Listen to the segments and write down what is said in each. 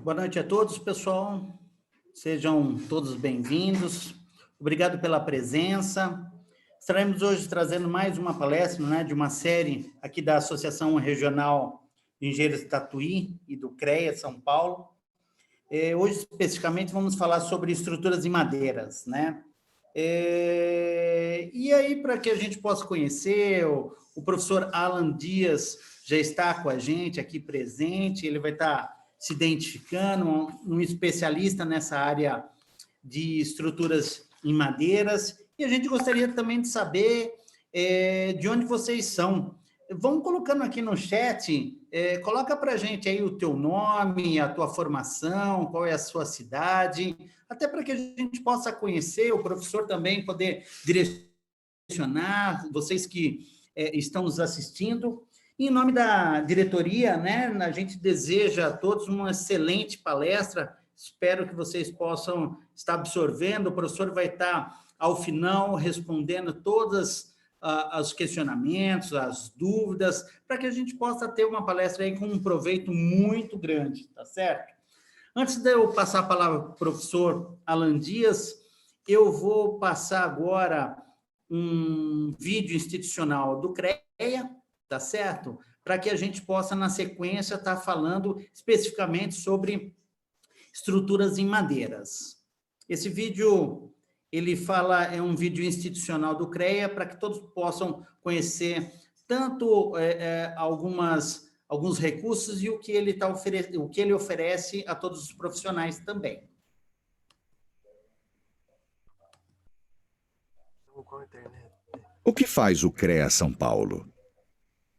Boa noite a todos, pessoal. Sejam todos bem-vindos. Obrigado pela presença. Estaremos hoje trazendo mais uma palestra, né, de uma série aqui da Associação Regional de Engenheiros de Tatuí e do CREA São Paulo. Hoje, especificamente, vamos falar sobre estruturas em madeiras, né? E aí, para que a gente possa conhecer, o professor Alan Dias já está com a gente aqui presente, ele vai estar se identificando, um especialista nessa área de estruturas em madeiras, e a gente gostaria também de saber de onde vocês são. Vamos colocando aqui no chat, coloca para a gente aí o teu nome, a tua formação, qual é a sua cidade, até para que a gente possa conhecer, o professor também poder direcionar, vocês que estão nos assistindo. Em nome da diretoria, né, a gente deseja a todos uma excelente palestra, espero que vocês possam estar absorvendo, o professor vai estar, ao final, respondendo todos os questionamentos, as dúvidas, para que a gente possa ter uma palestra aí com um proveito muito grande, tá certo? Antes de eu passar a palavra para o professor Alan Dias, eu vou passar agora um vídeo institucional do CREA, tá certo? Para que a gente possa, na sequência, estar falando especificamente sobre estruturas em madeiras. Esse vídeo, ele fala, é um vídeo institucional do CREA, para que todos possam conhecer tanto alguns recursos e o que ele oferece a todos os profissionais também. O que faz o CREA São Paulo?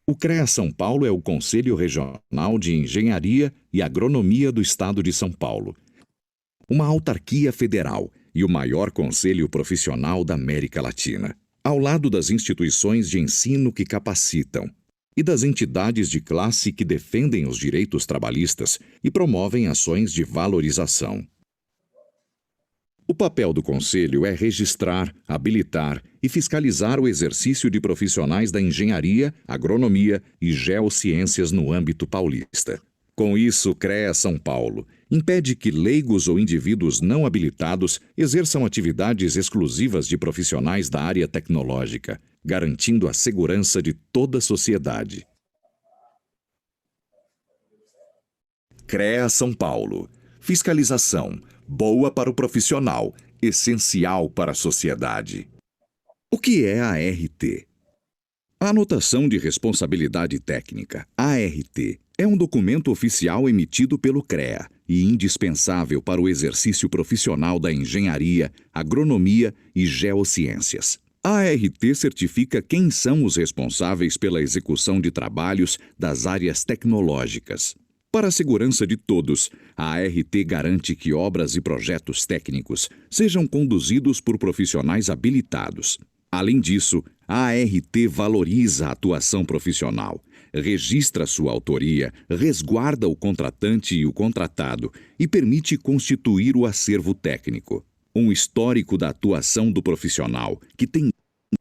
O CREA São Paulo é o Conselho Regional de Engenharia e Agronomia do Estado de São Paulo, uma autarquia federal e o maior conselho profissional da América Latina, ao lado das instituições de ensino que capacitam e das entidades de classe que defendem os direitos trabalhistas e promovem ações de valorização. O papel do Conselho é registrar, habilitar e fiscalizar o exercício de profissionais da engenharia, agronomia e geociências no âmbito paulista. Com isso, o CREA São Paulo impede que leigos ou indivíduos não habilitados exerçam atividades exclusivas de profissionais da área tecnológica, garantindo a segurança de toda a sociedade. CREA São Paulo. Fiscalização. Boa para o profissional, essencial para a sociedade. O que é a ART? A Anotação de Responsabilidade Técnica, ART, é um documento oficial emitido pelo CREA e indispensável para o exercício profissional da engenharia, agronomia e geociências. A ART certifica quem são os responsáveis pela execução de trabalhos das áreas tecnológicas. Para a segurança de todos, a ART garante que obras e projetos técnicos sejam conduzidos por profissionais habilitados. Além disso, a ART valoriza a atuação profissional, registra sua autoria, resguarda o contratante e o contratado e permite constituir o acervo técnico. Um histórico da atuação do profissional, que tem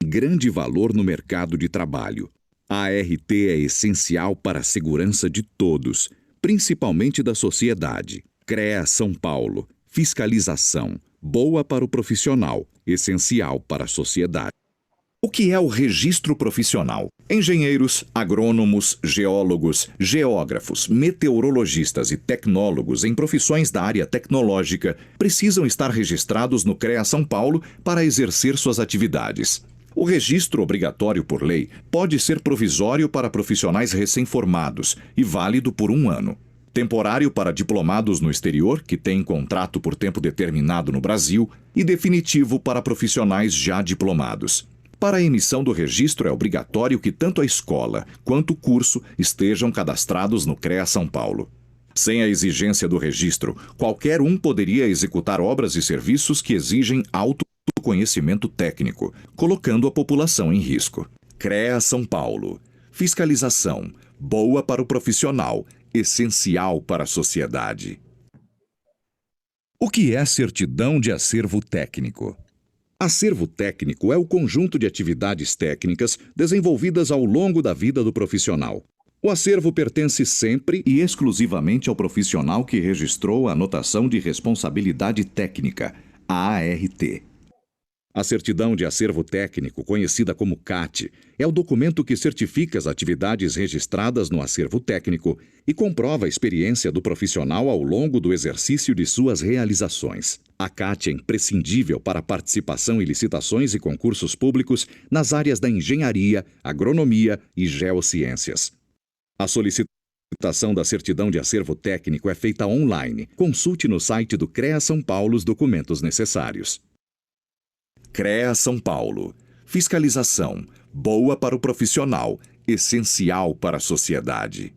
grande valor no mercado de trabalho. A ART é essencial para a segurança de todos, principalmente da sociedade. CREA São Paulo. Fiscalização. Boa para o profissional, essencial para a sociedade. O que é o registro profissional? Engenheiros, agrônomos, geólogos, geógrafos, meteorologistas e tecnólogos em profissões da área tecnológica precisam estar registrados no CREA São Paulo para exercer suas atividades. O registro obrigatório por lei pode ser provisório para profissionais recém-formados e válido por 1 ano. Temporário para diplomados no exterior, que têm contrato por tempo determinado no Brasil, e definitivo para profissionais já diplomados. Para a emissão do registro é obrigatório que tanto a escola quanto o curso estejam cadastrados no CREA São Paulo. Sem a exigência do registro, qualquer um poderia executar obras e serviços que exigem alto conhecimento técnico, colocando a população em risco. CREA São Paulo. Fiscalização. Boa para o profissional, essencial para a sociedade. O que é certidão de acervo técnico? Acervo técnico é o conjunto de atividades técnicas desenvolvidas ao longo da vida do profissional. O acervo pertence sempre e exclusivamente ao profissional que registrou a anotação de responsabilidade técnica, a ART. A certidão de acervo técnico, conhecida como CAT, é o documento que certifica as atividades registradas no acervo técnico e comprova a experiência do profissional ao longo do exercício de suas realizações. A CAT é imprescindível para a participação em licitações e concursos públicos nas áreas da engenharia, agronomia e geociências. A solicitação da certidão de acervo técnico é feita online. Consulte no site do CREA São Paulo os documentos necessários. CREA São Paulo. Fiscalização. Boa para o profissional, essencial para a sociedade.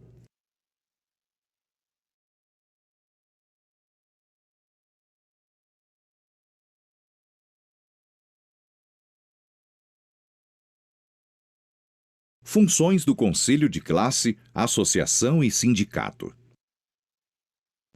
Funções do Conselho de Classe, Associação e Sindicato.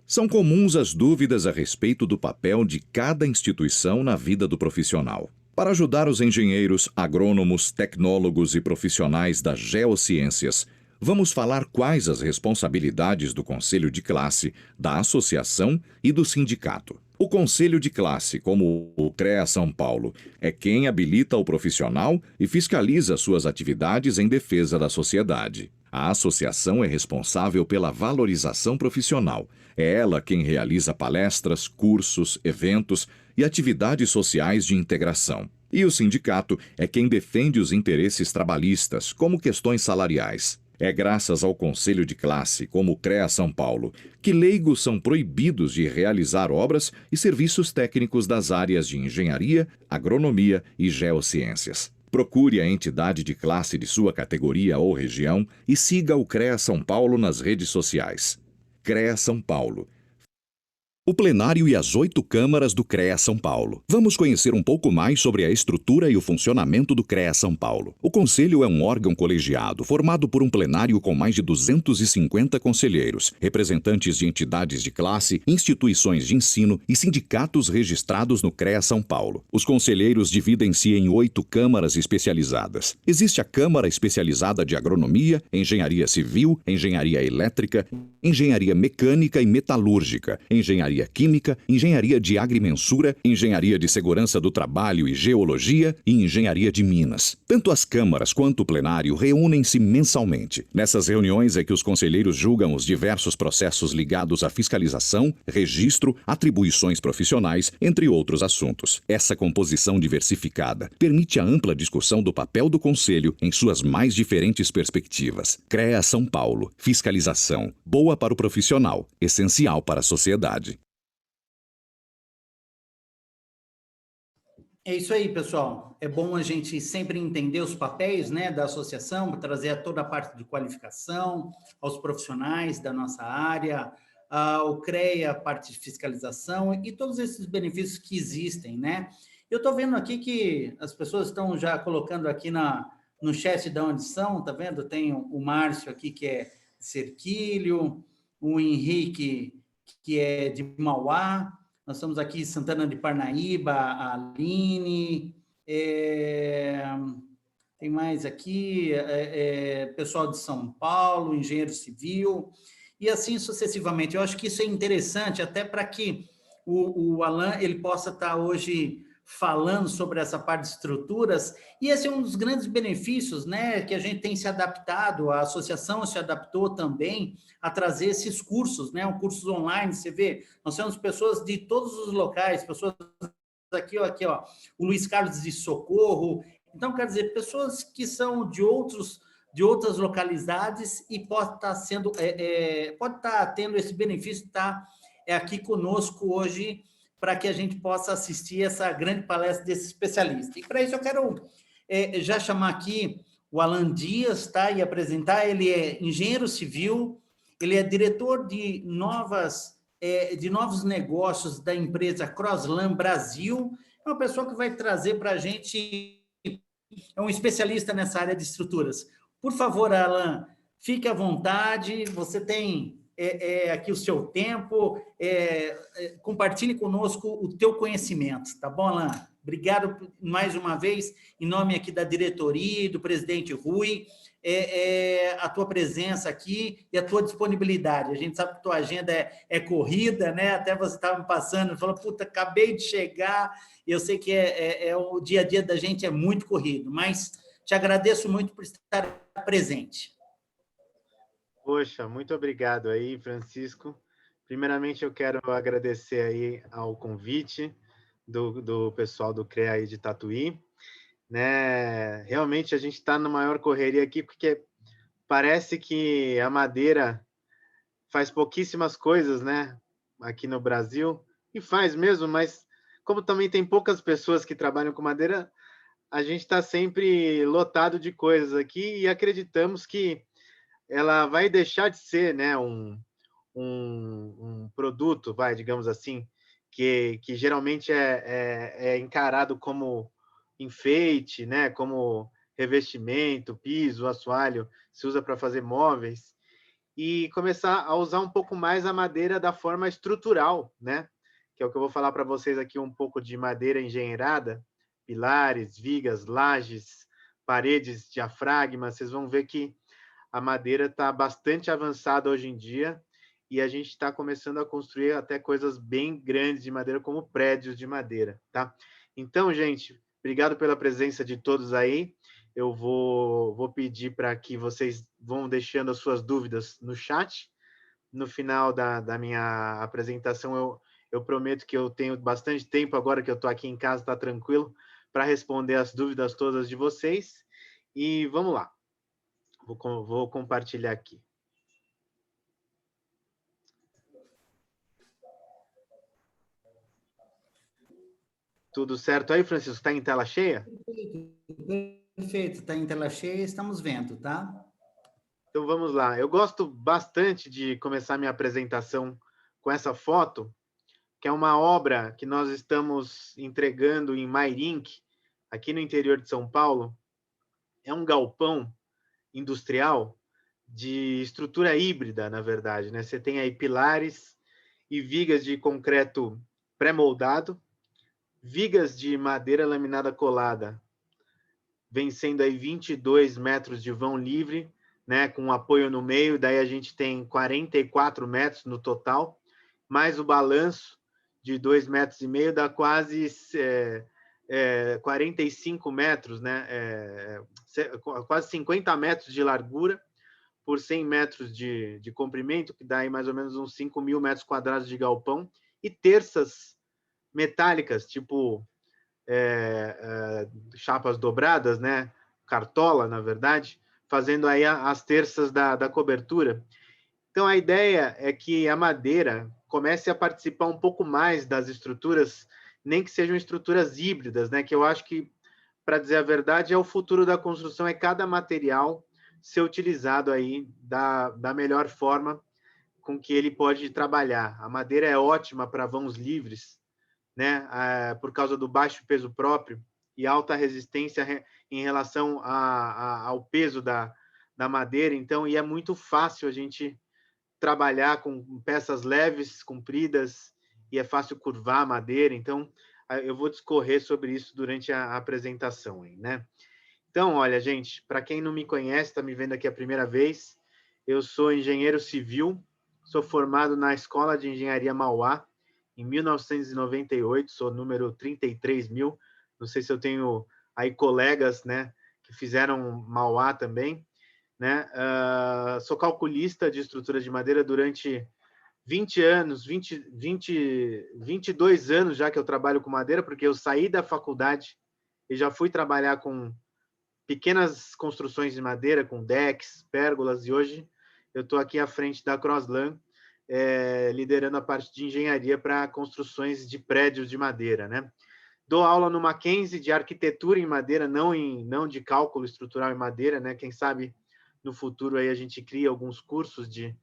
São comuns as dúvidas a respeito do papel de cada instituição na vida do profissional. Para ajudar os engenheiros, agrônomos, tecnólogos e profissionais das geociências, vamos falar quais as responsabilidades do Conselho de Classe, da Associação e do Sindicato. O Conselho de Classe, como o CREA São Paulo, é quem habilita o profissional e fiscaliza suas atividades em defesa da sociedade. A associação é responsável pela valorização profissional. É ela quem realiza palestras, cursos, eventos e atividades sociais de integração. E o sindicato é quem defende os interesses trabalhistas, como questões salariais. É graças ao Conselho de Classe, como o CREA São Paulo, que leigos são proibidos de realizar obras e serviços técnicos das áreas de engenharia, agronomia e geociências. Procure a entidade de classe de sua categoria ou região e siga o CREA São Paulo nas redes sociais. CREA São Paulo. O plenário e as 8 câmaras do CREA São Paulo. Vamos conhecer um pouco mais sobre a estrutura e o funcionamento do CREA São Paulo. O Conselho é um órgão colegiado formado por um plenário com mais de 250 conselheiros, representantes de entidades de classe, instituições de ensino e sindicatos registrados no CREA São Paulo. Os conselheiros dividem-se em 8 câmaras especializadas. Existe a Câmara Especializada de Agronomia, Engenharia Civil, Engenharia Elétrica, Engenharia Mecânica e Metalúrgica, Engenharia Química, Engenharia de Agrimensura, Engenharia de Segurança do Trabalho e Geologia e Engenharia de Minas. Tanto as câmaras quanto o plenário reúnem-se mensalmente. Nessas reuniões é que os conselheiros julgam os diversos processos ligados à fiscalização, registro, atribuições profissionais, entre outros assuntos. Essa composição diversificada permite a ampla discussão do papel do Conselho em suas mais diferentes perspectivas. CREA São Paulo. Fiscalização. Boa para o profissional, essencial para a sociedade. É isso aí, pessoal. É bom a gente sempre entender os papéis, né, da associação, trazer toda a parte de qualificação aos profissionais da nossa área, ao CREA, a parte de fiscalização e todos esses benefícios que existem, né? Eu estou vendo aqui que as pessoas estão já colocando aqui no chat da onde são, tá vendo? Tem o Márcio aqui, que é de Serquilho, o Henrique, que é de Mauá. Nós estamos aqui em Santana de Parnaíba, a Aline, tem mais aqui, pessoal de São Paulo, engenheiro civil, e assim sucessivamente. Eu acho que isso é interessante, até para que o Alan ele possa estar hoje falando sobre essa parte de estruturas, e esse é um dos grandes benefícios, né, que a gente tem se adaptado, a associação se adaptou também a trazer esses cursos, né, cursos online, você vê, nós temos pessoas de todos os locais, pessoas aqui, ó, o Luiz Carlos de Socorro, então, quer dizer, pessoas que são de outras localidades e pode estar tendo esse benefício, tá aqui conosco hoje, para que a gente possa assistir essa grande palestra desse especialista. E para isso eu quero já chamar aqui o Alan Dias, tá? E apresentar, ele é engenheiro civil, ele é diretor de novos negócios da empresa Crossland Brasil, é uma pessoa que vai trazer para a gente, é um especialista nessa área de estruturas. Por favor, Alan, fique à vontade, você tem aqui o seu tempo, compartilhe conosco o teu conhecimento, tá bom, Alan? Obrigado mais uma vez, em nome aqui da diretoria e do presidente Rui, a tua presença aqui e a tua disponibilidade. A gente sabe que tua agenda é corrida, né? Até você estava me passando, falou, puta, acabei de chegar. Eu sei que o dia a dia da gente é muito corrido, mas te agradeço muito por estar presente. Poxa, muito obrigado aí, Francisco. Primeiramente, eu quero agradecer aí ao convite do pessoal do CREA aí de Tatuí, né? Realmente a gente está na maior correria aqui, porque parece que a madeira faz pouquíssimas coisas, né? Aqui no Brasil, e faz mesmo, mas como também tem poucas pessoas que trabalham com madeira, a gente está sempre lotado de coisas aqui e acreditamos que ela vai deixar de ser, né, um produto, digamos assim, que geralmente é encarado como enfeite, né, como revestimento, piso, assoalho, se usa para fazer móveis, e começar a usar um pouco mais a madeira da forma estrutural, né, que é o que eu vou falar para vocês aqui, um pouco de madeira engenheirada, pilares, vigas, lajes, paredes, diafragma. Vocês vão ver que a madeira está bastante avançada hoje em dia e a gente está começando a construir até coisas bem grandes de madeira, como prédios de madeira, tá? Então, gente, obrigado pela presença de todos aí. Eu vou pedir para que vocês vão deixando as suas dúvidas no chat. No final da minha apresentação, eu prometo que eu tenho bastante tempo agora que eu estou aqui em casa, está tranquilo, para responder as dúvidas todas de vocês. E vamos lá. Vou compartilhar aqui. Tudo certo aí, Francisco? Está em tela cheia? Perfeito, está em tela cheia, estamos vendo, tá? Então vamos lá. Eu gosto bastante de começar minha apresentação com essa foto, que é uma obra que nós estamos entregando em Mairink, aqui no interior de São Paulo. É um galpão industrial de estrutura híbrida, na verdade, né? Você tem aí pilares e vigas de concreto pré-moldado, vigas de madeira laminada colada, vencendo aí 22 metros de vão livre, né, com um apoio no meio, daí a gente tem 44 metros no total, mais o balanço de 2,5 metros, dá quase 45 metros, né, quase 50 metros de largura por 100 metros de comprimento, que dá aí mais ou menos uns 5.000 metros quadrados de galpão, e terças metálicas, tipo chapas dobradas, né? Cartola, na verdade, fazendo aí as terças da cobertura. Então, a ideia é que a madeira comece a participar um pouco mais das estruturas, nem que sejam estruturas híbridas, né? Que eu acho que, para dizer a verdade, é o futuro da construção, é cada material ser utilizado aí da melhor forma com que ele pode trabalhar. A madeira é ótima para vãos livres, né, por causa do baixo peso próprio e alta resistência em relação ao peso da madeira. Então, e é muito fácil a gente trabalhar com peças leves, compridas, e é fácil curvar a madeira. Então, eu vou discorrer sobre isso durante a apresentação, né? Então, olha, gente, para quem não me conhece, está me vendo aqui a primeira vez, eu sou engenheiro civil, sou formado na Escola de Engenharia Mauá, em 1998, sou número 33.000. Não sei se eu tenho aí colegas, né, que fizeram Mauá também, né? Sou calculista de estrutura de madeira durante 20 anos, 22 anos já que eu trabalho com madeira, porque eu saí da faculdade e já fui trabalhar com pequenas construções de madeira, com decks, pérgolas, e hoje eu estou aqui à frente da Crossland, liderando a parte de engenharia para construções de prédios de madeira, né? Dou aula no Mackenzie de arquitetura em madeira, não de cálculo estrutural em madeira, né? Quem sabe no futuro aí a gente cria alguns cursos de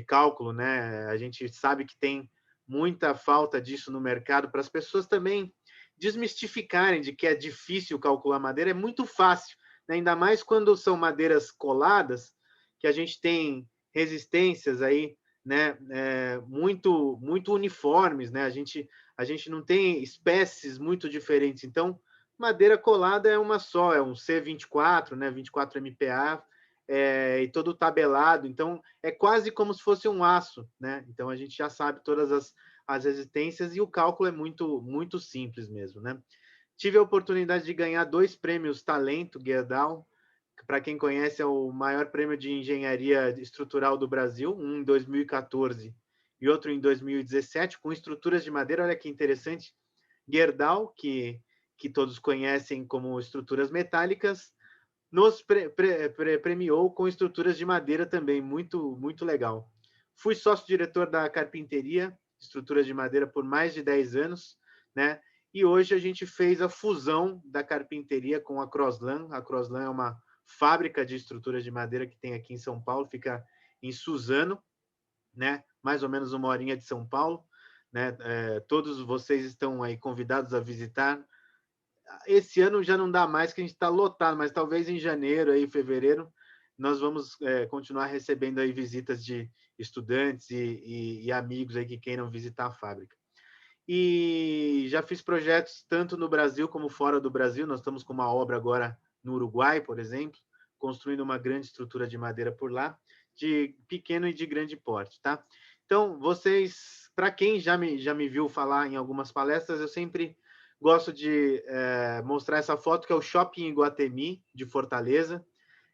cálculo, né? A gente sabe que tem muita falta disso no mercado, para as pessoas também desmistificarem de que é difícil calcular madeira. É muito fácil, né? Ainda mais quando são madeiras coladas, que a gente tem resistências aí né, muito uniformes, né? A gente não tem espécies muito diferentes. Então, madeira colada é uma só, é um C24, né, 24 MPa, e todo tabelado. Então, é quase como se fosse um aço, né? Então, a gente já sabe todas as resistências e o cálculo é muito simples mesmo, né? Tive a oportunidade de ganhar 2 prêmios Talento Gerdau. Para quem conhece, é o maior prêmio de engenharia estrutural do Brasil, um em 2014 e outro em 2017, com estruturas de madeira. Olha que interessante. Gerdau, que todos conhecem como estruturas metálicas, nos premiou com estruturas de madeira também, muito legal. Fui sócio-diretor da carpinteria, estruturas de madeira, por mais de 10 anos, né? E hoje a gente fez a fusão da carpinteria com a Crosslan. A Crosslan é uma fábrica de estruturas de madeira que tem aqui em São Paulo, fica em Suzano, né? Mais ou menos 1 horinha de São Paulo, né? Todos vocês estão aí convidados a visitar. Esse ano já não dá mais, que a gente está lotado, mas talvez em janeiro, aí, fevereiro, nós vamos continuar recebendo aí visitas de estudantes e amigos aí que queiram visitar a fábrica. E já fiz projetos tanto no Brasil como fora do Brasil. Nós estamos com uma obra agora no Uruguai, por exemplo, construindo uma grande estrutura de madeira por lá, de pequeno e de grande porte, tá? Então, vocês, para quem já me viu falar em algumas palestras, eu sempre gosto de mostrar essa foto, que é o Shopping Iguatemi, de Fortaleza.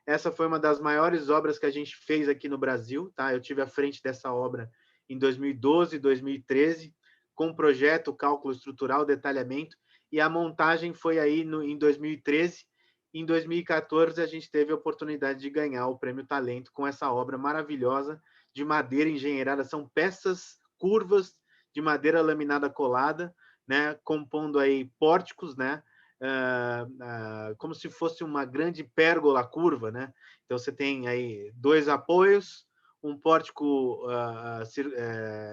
Essa foi uma das maiores obras que a gente fez aqui no Brasil, tá? Eu tive à frente dessa obra em 2012, 2013, com projeto, cálculo estrutural, detalhamento, e a montagem foi aí em 2013. Em 2014, a gente teve a oportunidade de ganhar o Prêmio Talento com essa obra maravilhosa de madeira engenheirada. São peças curvas de madeira laminada colada, né, compondo aí pórticos, né, como se fosse uma grande pérgola curva, né? Então você tem aí 2 apoios, um pórtico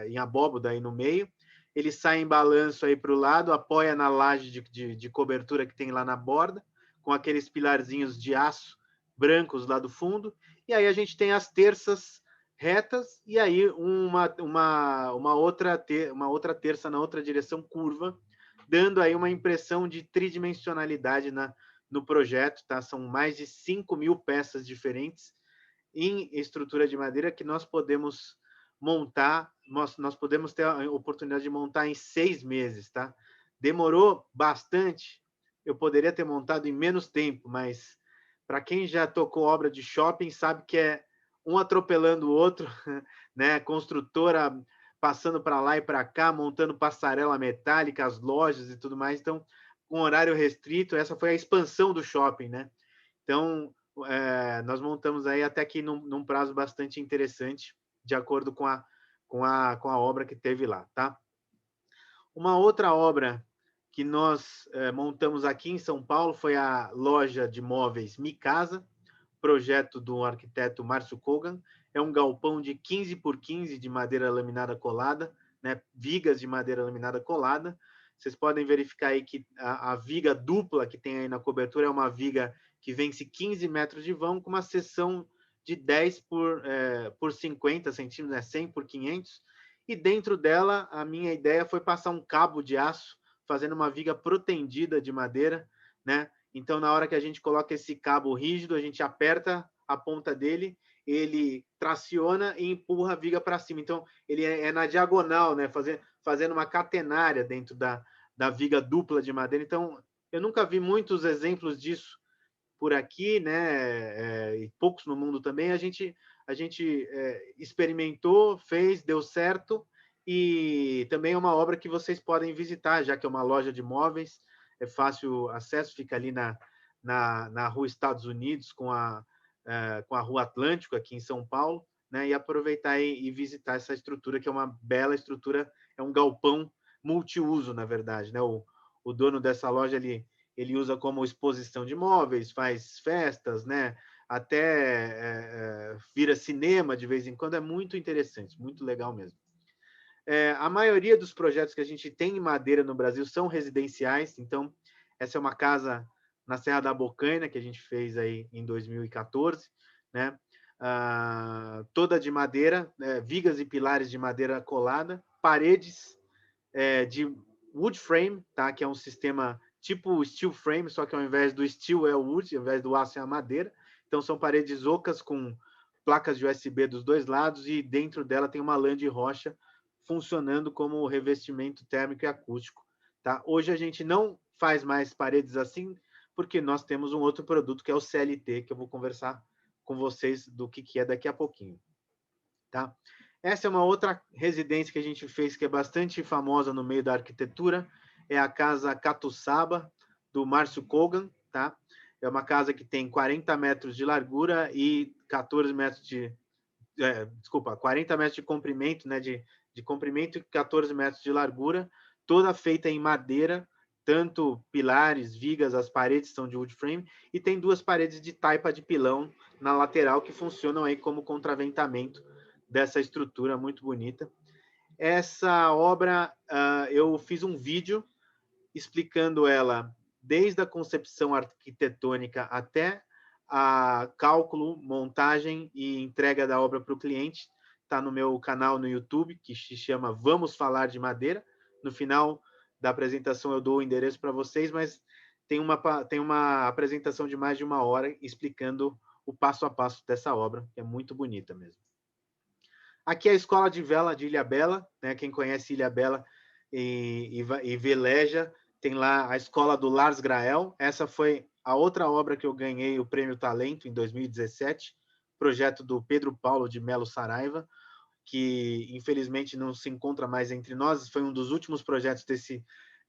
em abóboda aí no meio. Ele sai em balanço aí para o lado, apoia na laje de cobertura que tem lá na borda, com aqueles pilarzinhos de aço brancos lá do fundo. E aí a gente tem as terças retas e aí uma outra terça na outra direção curva, dando aí uma impressão de tridimensionalidade no projeto, tá? São mais de 5.000 peças diferentes em estrutura de madeira que nós podemos montar, nós podemos ter a oportunidade de montar em 6 meses, tá? Demorou bastante, eu poderia ter montado em menos tempo, mas para quem já tocou obra de shopping sabe que é um atropelando o outro, né? Construtora passando para lá e para cá, montando passarela metálica, as lojas e tudo mais. Então, com horário restrito, essa foi a expansão do shopping, né? Então, nós montamos aí até que num prazo bastante interessante, de acordo com a obra que teve lá, tá? Uma outra obra que nós montamos aqui em São Paulo foi a loja de móveis Mi Casa, projeto do arquiteto Márcio Kogan. É um galpão de 15 por 15 de madeira laminada colada, né? Vigas de madeira laminada colada. Vocês podem verificar aí que a viga dupla que tem aí na cobertura é uma viga que vence 15 metros de vão, com uma seção de 10 por 50 centímetros, né? 100 por 500. E dentro dela, a minha ideia foi passar um cabo de aço, fazendo uma viga protendida de madeira, né? Então, na hora que a gente coloca esse cabo rígido, a gente aperta a ponta dele, ele traciona e empurra a viga para cima. Então, ele é na diagonal, né? Fazendo uma catenária dentro da viga dupla de madeira. Então, eu nunca vi muitos exemplos disso por aqui, né? E poucos no mundo também. A gente experimentou, fez, deu certo, e também é uma obra que vocês podem visitar, já que é uma loja de móveis, é fácil acesso, fica ali na Rua Estados Unidos, com a Rua Atlântico, aqui em São Paulo, né? E aproveitar e visitar essa estrutura, que é uma bela estrutura, é um galpão multiuso, na verdade, né? O dono dessa loja, ele usa como exposição de móveis, faz festas, né? Até vira cinema de vez em quando. É muito interessante, muito legal mesmo. A maioria dos projetos que a gente tem em madeira no Brasil são residenciais. Então, essa é uma casa na Serra da Bocaina, que a gente fez aí em 2014, né? toda de madeira, vigas e pilares de madeira colada, paredes de wood frame, tá? Que é um sistema tipo steel frame, só que ao invés do steel é o wood, ao invés do aço é a madeira. Então são paredes ocas com placas de USB dos dois lados e dentro dela tem uma lã de rocha funcionando como revestimento térmico e acústico, tá? Hoje a gente não faz mais paredes assim porque nós temos um outro produto que é o CLT, que eu vou conversar com vocês do que é daqui a pouquinho, tá? Essa é uma outra residência que a gente fez que é bastante famosa no meio da arquitetura, é a Casa Catuçaba, do Márcio Kogan, tá? É uma casa que tem 40 metros de largura e 14 metros de... 40 metros de comprimento, né? De comprimento e 14 metros de largura, toda feita em madeira, tanto pilares, vigas, as paredes são de wood frame, e tem duas paredes de taipa de pilão na lateral que funcionam aí como contraventamento dessa estrutura muito bonita. Essa obra, eu fiz um vídeo explicando ela desde a concepção arquitetônica até a cálculo, montagem e entrega da obra para o cliente. Está no meu canal no YouTube, que se chama Vamos Falar de Madeira. No final da apresentação eu dou o endereço para vocês, mas tem uma apresentação de mais de 1 hora explicando o passo a passo dessa obra, que é muito bonita mesmo. Aqui é a Escola de Vela de Ilhabela, né? Quem conhece Ilhabela e veleja, tem lá a Escola do Lars Grael. Essa foi a outra obra que eu ganhei o Prêmio Talento em 2017, projeto do Pedro Paulo de Melo Saraiva, que infelizmente não se encontra mais entre nós. Foi um dos últimos projetos desse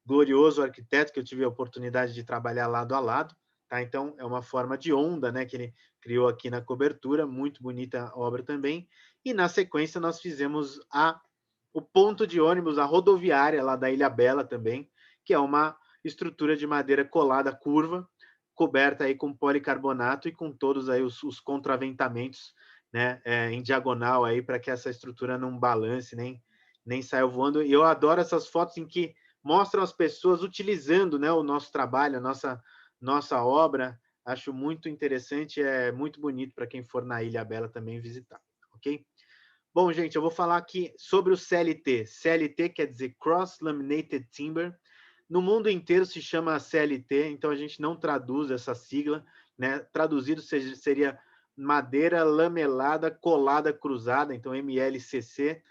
glorioso arquiteto que eu tive a oportunidade de trabalhar lado a lado. Tá? Então, é uma forma de onda, né, que ele criou aqui na cobertura, muito bonita a obra também. E, na sequência, nós fizemos o ponto de ônibus, a rodoviária lá da Ilhabela também, que é uma estrutura de madeira colada curva, coberta aí com policarbonato e com todos aí os contraventamentos, né, em diagonal aí para que essa estrutura não balance, nem saia voando. E eu adoro essas fotos em que mostram as pessoas utilizando, né, o nosso trabalho, a nossa obra. Acho muito interessante, é muito bonito para quem for na Ilhabela também visitar, ok? Bom, gente, eu vou falar aqui sobre o CLT. CLT quer dizer Cross Laminated Timber. No mundo inteiro se chama CLT, então a gente não traduz essa sigla, né? Traduzido seria madeira lamelada, colada, cruzada, então MLCC,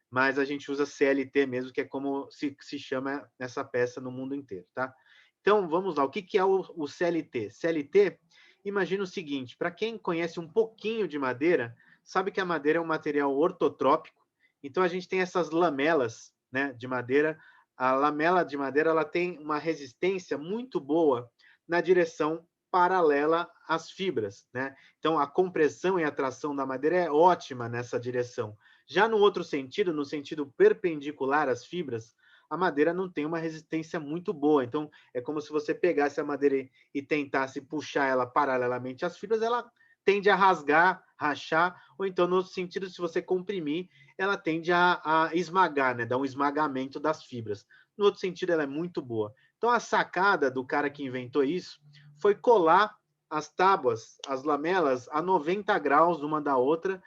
mas a gente usa CLT mesmo, que é como se chama essa peça no mundo inteiro, tá? Então, vamos lá. O que é o CLT? CLT, imagina o seguinte, para quem conhece um pouquinho de madeira, sabe que a madeira é um material ortotrópico, então a gente tem essas lamelas, né, de madeira. A lamela de madeira ela tem uma resistência muito boa na direção paralela às fibras, né? Então, a compressão e a tração da madeira é ótima nessa direção. Já no outro sentido, no sentido perpendicular às fibras, a madeira não tem uma resistência muito boa. Então, é como se você pegasse a madeira e tentasse puxar ela paralelamente às fibras, ela tende a rasgar, rachar, ou então, no outro sentido, se você comprimir, ela tende a esmagar, né? Dar um esmagamento das fibras. No outro sentido, ela é muito boa. Então, a sacada do cara que inventou isso foi colar as tábuas, as lamelas, a 90 graus uma da outra,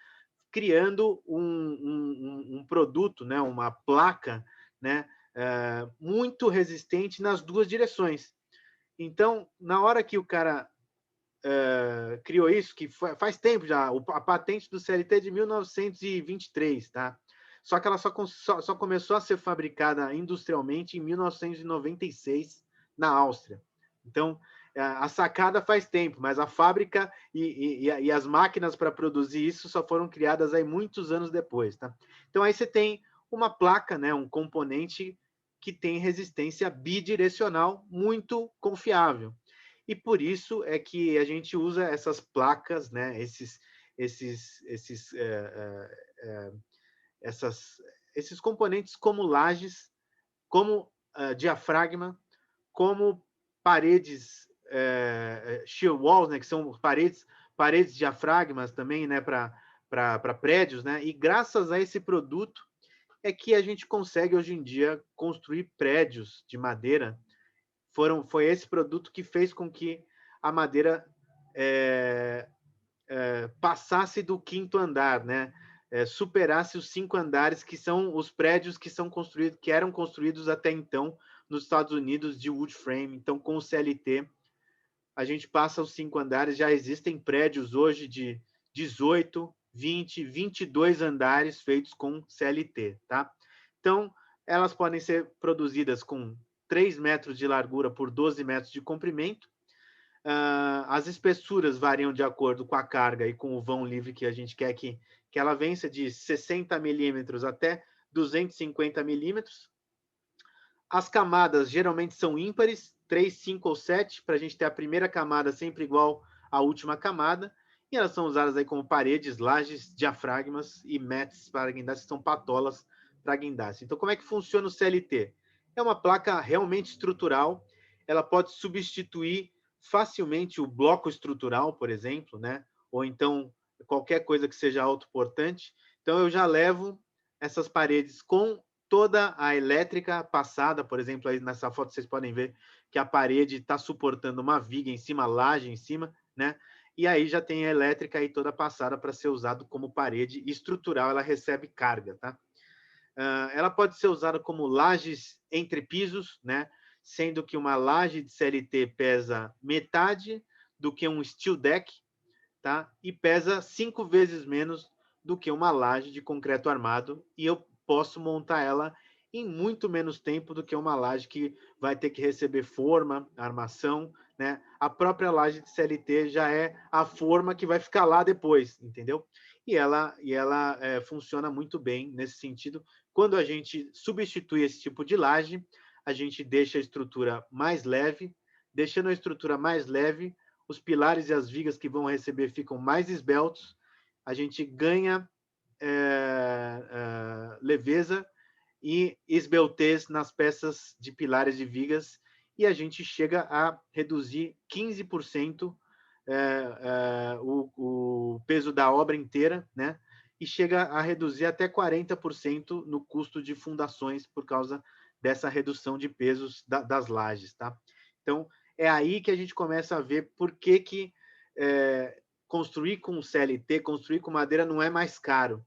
criando um produto, né? Uma placa, né? Muito resistente nas duas direções. Então, na hora que o cara criou isso, que faz tempo já, a patente do CLT é de 1923, tá? Só que ela só começou a ser fabricada industrialmente em 1996, na Áustria. Então, a sacada faz tempo, mas a fábrica e as máquinas para produzir isso só foram criadas aí muitos anos depois, tá? Então, aí você tem uma placa, né, um componente que tem resistência bidirecional muito confiável. E por isso é que a gente usa essas placas, né, esses componentes como lajes, como diafragma, como paredes shear walls, né, que são paredes diafragmas também, né, para prédios, né? E graças a esse produto é que a gente consegue hoje em dia construir prédios de madeira. Foi esse produto que fez com que a madeira passasse do 5º andar, né? Superasse os 5 andares, que são os prédios que são construídos, que eram construídos até então nos Estados Unidos de wood frame. Então, com o CLT, a gente passa os 5 andares. Já existem prédios hoje de 18, 20, 22 andares feitos com CLT, tá? Então, elas podem ser produzidas com 3 metros de largura por 12 metros de comprimento. As espessuras variam de acordo com a carga e com o vão livre que a gente quer que ela vença, de 60 milímetros até 250 milímetros. As camadas geralmente são ímpares, 3, 5 ou 7, para a gente ter a primeira camada sempre igual à última camada. E elas são usadas aí como paredes, lajes, diafragmas e mats para guindaste, que são patolas para guindaste. Então, como é que funciona o CLT? É uma placa realmente estrutural. Ela pode substituir facilmente o bloco estrutural, por exemplo, né? Ou então qualquer coisa que seja autoportante. Então, eu já levo essas paredes com toda a elétrica passada. Por exemplo, aí nessa foto vocês podem ver que a parede está suportando uma viga em cima, laje em cima, né? E aí já tem a elétrica aí toda passada para ser usado como parede estrutural, ela recebe carga, tá? Ela pode ser usada como lajes entre pisos, né? Sendo que uma laje de CLT pesa metade do que um steel deck, tá? E pesa 5 vezes menos do que uma laje de concreto armado, e eu posso montar ela em muito menos tempo do que uma laje que vai ter que receber forma, armação, né? A própria laje de CLT já é a forma que vai ficar lá depois, entendeu? E ela funciona muito bem nesse sentido. Quando a gente substitui esse tipo de laje, a gente deixa a estrutura mais leve. Deixando a estrutura mais leve, os pilares e as vigas que vão receber ficam mais esbeltos, a gente ganha leveza e esbeltez nas peças de pilares e vigas, e a gente chega a reduzir 15% o peso da obra inteira, né? E chega a reduzir até 40% no custo de fundações por causa dessa redução de pesos das lajes, tá? Então, é aí que a gente começa a ver por que construir com CLT, construir com madeira não é mais caro.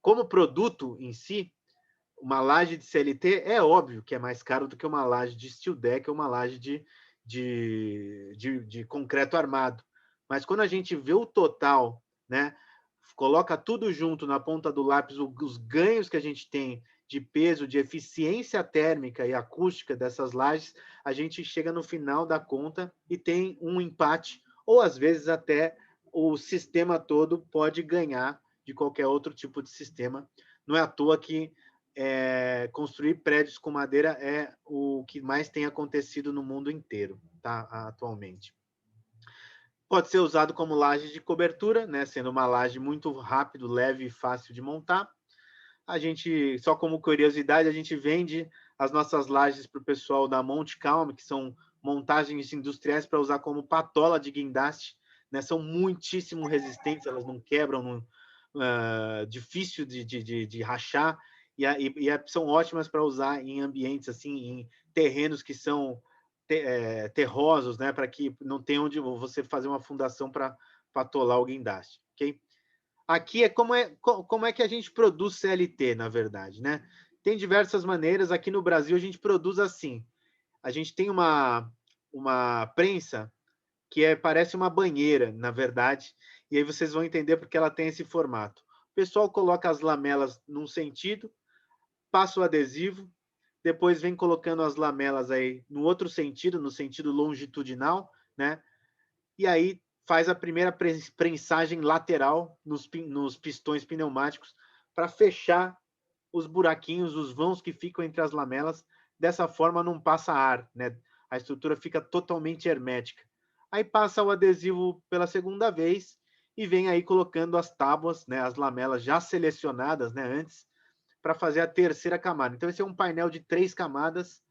Como produto em si, uma laje de CLT é óbvio que é mais caro do que uma laje de steel deck ou uma laje de concreto armado. Mas quando a gente vê o total, né, coloca tudo junto na ponta do lápis, os ganhos que a gente tem de peso, de eficiência térmica e acústica dessas lajes, a gente chega no final da conta e tem um empate, ou às vezes até o sistema todo pode ganhar de qualquer outro tipo de sistema. Não é à toa que construir prédios com madeira é o que mais tem acontecido no mundo inteiro, tá, atualmente. Pode ser usado como laje de cobertura, né, sendo uma laje muito rápido, leve e fácil de montar. A gente, só como curiosidade, a gente vende as nossas lajes para o pessoal da Monte Calm, que são montagens industriais para usar como patola de guindaste, né? São muitíssimo resistentes, elas não quebram, difícil de rachar, são ótimas para usar em ambientes assim, em terrenos que são terrosos, né? Para que não tenha onde você fazer uma fundação para atolar o guindaste, ok? Aqui como é que a gente produz CLT, na verdade, né? Tem diversas maneiras. Aqui no Brasil a gente produz assim. A gente tem uma prensa que parece uma banheira, na verdade, e aí vocês vão entender porque ela tem esse formato. O pessoal coloca as lamelas num sentido, passa o adesivo, depois vem colocando as lamelas aí no outro sentido, no sentido longitudinal, né? E aí faz a primeira prensagem lateral nos pistões pneumáticos para fechar os buraquinhos, os vãos que ficam entre as lamelas. Dessa forma não passa ar, né? A estrutura fica totalmente hermética. Aí passa o adesivo pela segunda vez e vem aí colocando as tábuas, né, as lamelas já selecionadas, né, antes, para fazer a terceira camada. Então esse é um painel de 3 camadas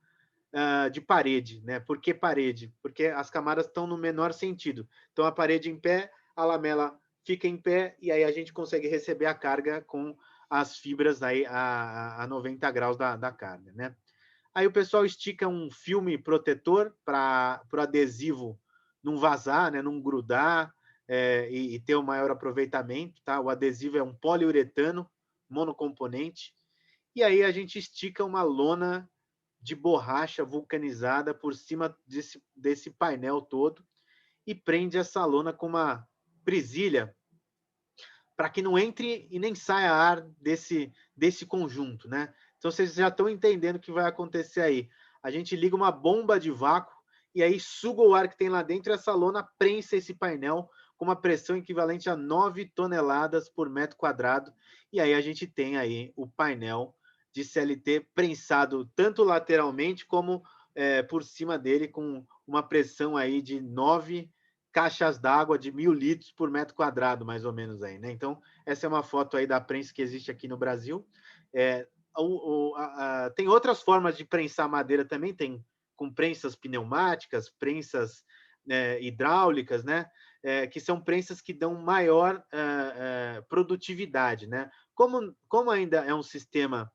de parede, né? Por que parede? Porque as camadas estão no menor sentido. Então, a parede em pé, a lamela fica em pé, e aí a gente consegue receber a carga com as fibras aí a 90 graus da carga, né? Aí o pessoal estica um filme protetor para o adesivo não vazar, né? Não grudar, e ter o maior aproveitamento, tá? O adesivo é um poliuretano monocomponente, e aí a gente estica uma lona de borracha vulcanizada por cima desse painel todo e prende essa lona com uma presilha para que não entre e nem saia ar desse conjunto, né? Então vocês já estão entendendo o que vai acontecer aí. A gente liga uma bomba de vácuo e aí suga o ar que tem lá dentro e essa lona prensa esse painel com uma pressão equivalente a 9 toneladas por metro quadrado. E aí a gente tem aí o painel de CLT prensado tanto lateralmente como por cima dele com uma pressão aí de 9 caixas d'água de 1.000 litros por metro quadrado, mais ou menos aí, né? Então, essa é uma foto aí da prensa que existe aqui no Brasil. Tem outras formas de prensar madeira também, tem com prensas pneumáticas, prensas hidráulicas, né? Que são prensas que dão maior produtividade, né? Como ainda é um sistema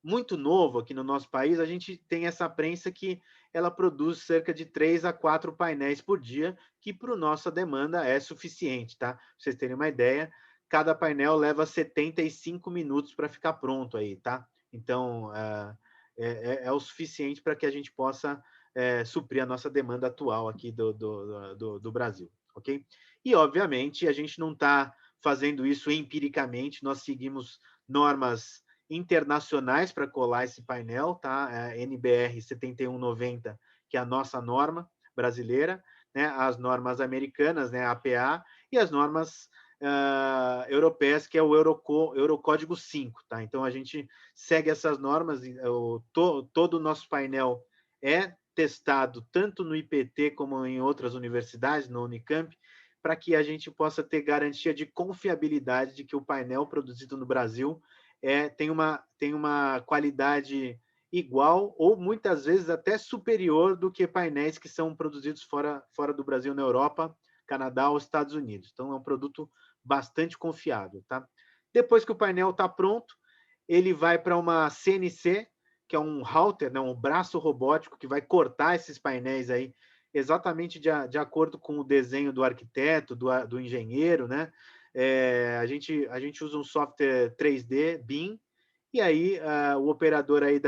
muito novo aqui no nosso país, a gente tem essa prensa que ela produz cerca de 3 a 4 painéis por dia, que para a nossa demanda é suficiente, tá? Pra vocês terem uma ideia, cada painel leva 75 minutos para ficar pronto aí, tá? Então, é o suficiente para que a gente possa suprir a nossa demanda atual aqui do Brasil, ok? E, obviamente, a gente não está fazendo isso empiricamente, nós seguimos normas internacionais para colar esse painel, tá? NBR 7190, que é a nossa norma brasileira, né? As normas americanas, né? APA, e as normas europeias, que é o Eurocódigo 5, tá? Então a gente segue essas normas, todo o nosso painel é testado tanto no IPT como em outras universidades, no Unicamp, para que a gente possa ter garantia de confiabilidade de que o painel produzido no Brasil tem uma qualidade igual ou muitas vezes até superior do que painéis que são produzidos fora do Brasil, na Europa, Canadá ou Estados Unidos. Então, é um produto bastante confiável, tá? Depois que o painel está pronto, ele vai para uma CNC, que é um halter, né, um braço robótico que vai cortar esses painéis aí exatamente de acordo com o desenho do arquiteto, do engenheiro, né? A gente usa um software 3D, BIM, e aí o operador aí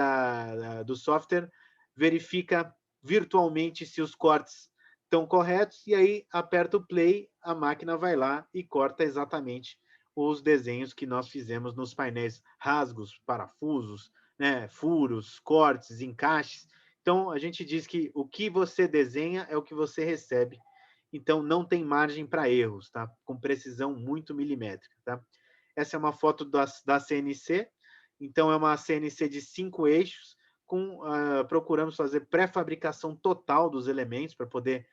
do software verifica virtualmente se os cortes estão corretos, e aí aperta o play, a máquina vai lá e corta exatamente os desenhos que nós fizemos nos painéis, rasgos, parafusos, né, furos, cortes, encaixes. Então, a gente diz que o que você desenha é o que você recebe. Então, não tem margem para erros, tá? Com precisão muito milimétrica, tá? Essa é uma foto da CNC. Então, é uma CNC de 5 eixos. Procuramos fazer pré-fabricação total dos elementos para poder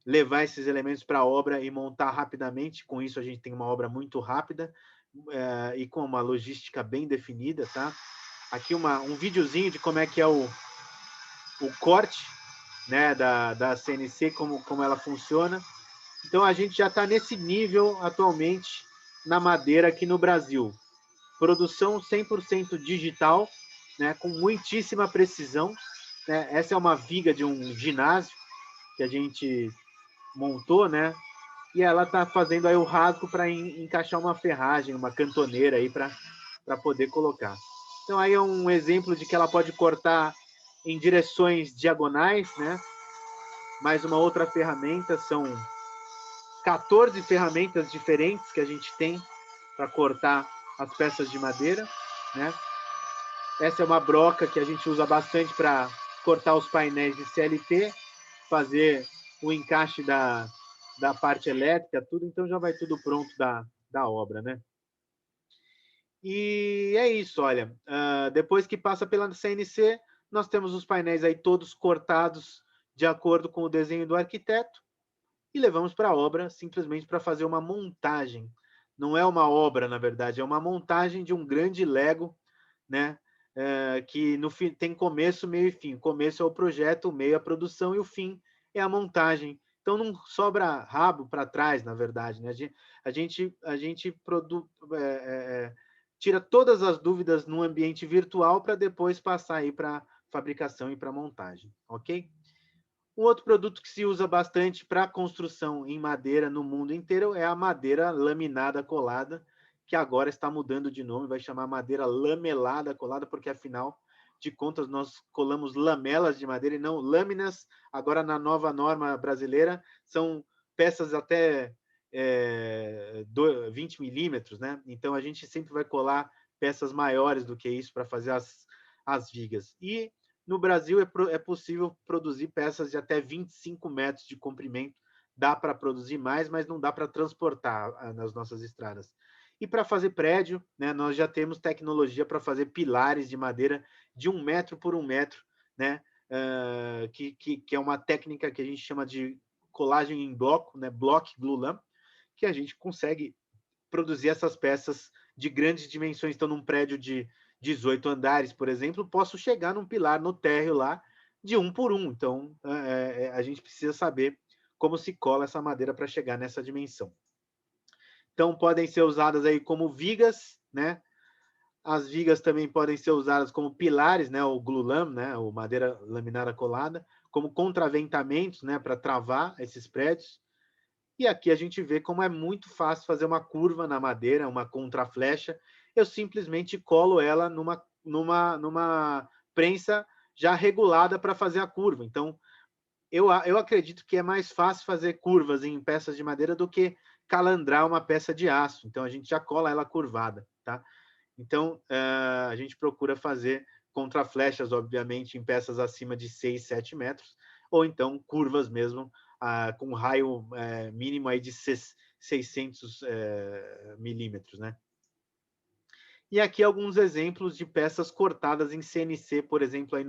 levar esses elementos para a obra e montar rapidamente. Com isso, a gente tem uma obra muito rápida e com uma logística bem definida, tá? Aqui um videozinho de como é que é o corte, né, da CNC, como ela funciona. Então, a gente já está nesse nível atualmente na madeira aqui no Brasil. Produção 100% digital, né, com muitíssima precisão. Né? Essa é uma viga de um ginásio que a gente montou, né? E ela está fazendo aí o rasgo para encaixar uma ferragem, uma cantoneira aí para poder colocar. Então, aí é um exemplo de que ela pode cortar em direções diagonais, né? Mais uma outra ferramenta, são 14 ferramentas diferentes que a gente tem para cortar as peças de madeira, né? Essa é uma broca que a gente usa bastante para cortar os painéis de CLT, fazer o encaixe da parte elétrica, tudo, então já vai tudo pronto da obra, né? E é isso, olha, depois que passa pela CNC, nós temos os painéis aí todos cortados de acordo com o desenho do arquiteto e levamos para a obra simplesmente para fazer uma montagem. Não é uma obra, na verdade, é uma montagem de um grande Lego, né? Que no fim tem começo, meio e fim. O começo é o projeto, o meio é a produção e o fim é a montagem. Então não sobra rabo para trás, na verdade, né? A gente tira todas as dúvidas no ambiente virtual para depois passar aí para fabricação e para montagem, ok? Um outro produto que se usa bastante para construção em madeira no mundo inteiro é a madeira laminada colada, que agora está mudando de nome, vai chamar madeira lamelada colada, porque afinal de contas nós colamos lamelas de madeira e não lâminas. Agora, na nova norma brasileira, são peças até 20 milímetros, né? Então a gente sempre vai colar peças maiores do que isso para fazer as vigas. E no Brasil é possível produzir peças de até 25 metros de comprimento. Dá para produzir mais, mas não dá para transportar nas nossas estradas. E para fazer prédio, né, nós já temos tecnologia para fazer pilares de madeira de 1 metro por 1 metro, né, que é uma técnica que a gente chama de colagem em bloco, né, block glue lamp, que a gente consegue produzir essas peças de grandes dimensões. Então, num prédio de 18 andares, por exemplo, posso chegar num pilar no térreo lá de 1 por 1. Então, a gente precisa saber como se cola essa madeira para chegar nessa dimensão. Então, podem ser usadas aí como vigas, né? As vigas também podem ser usadas como pilares, né? O glue lam, né? O madeira laminada colada, como contraventamentos, né? Para travar esses prédios. E aqui a gente vê como é muito fácil fazer uma curva na madeira, uma contraflecha. Eu simplesmente colo ela numa prensa já regulada para fazer a curva. Então, eu acredito que é mais fácil fazer curvas em peças de madeira do que calandrar uma peça de aço. Então, a gente já cola ela curvada, tá? Então, a gente procura fazer contraflechas, obviamente, em peças acima de 6, 7 metros, ou então curvas mesmo, com raio mínimo aí de 600 milímetros, né? E aqui alguns exemplos de peças cortadas em CNC, por exemplo, aí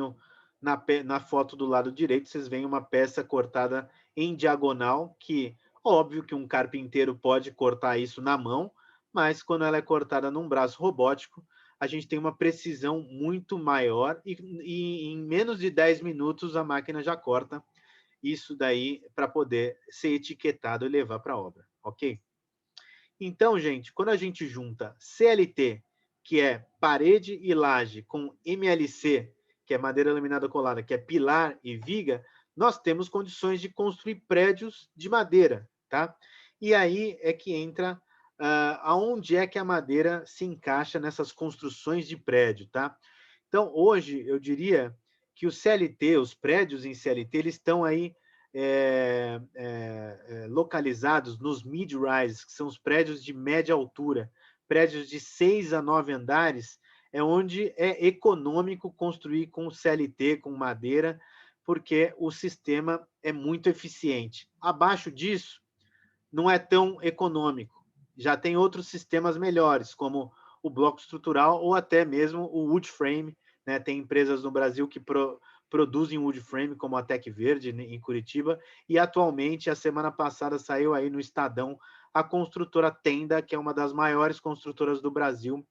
na foto do lado direito, vocês veem uma peça cortada em diagonal, que óbvio que um carpinteiro pode cortar isso na mão, mas quando ela é cortada num braço robótico, a gente tem uma precisão muito maior e em menos de 10 minutos a máquina já corta isso daí para poder ser etiquetado e levar para a obra, ok? Então, gente, quando a gente junta CLT, que é parede e laje, com MLC, que é madeira laminada colada, que é pilar e viga, nós temos condições de construir prédios de madeira, tá? E aí é que entra aonde é que a madeira se encaixa nessas construções de prédio, tá? Então, hoje, eu diria que o CLT, os prédios em CLT, eles estão aí localizados nos mid-rise, que são os prédios de média altura, prédios de 6 a 9 andares, é onde é econômico construir com CLT, com madeira, porque o sistema é muito eficiente. Abaixo disso, não é tão econômico. Já tem outros sistemas melhores, como o bloco estrutural ou até mesmo o wood frame, né? Tem empresas no Brasil que produzem wood frame, como a Tec Verde, em Curitiba, e atualmente, a semana passada, saiu aí no Estadão, a construtora Tenda, que é uma das maiores construtoras do Brasil,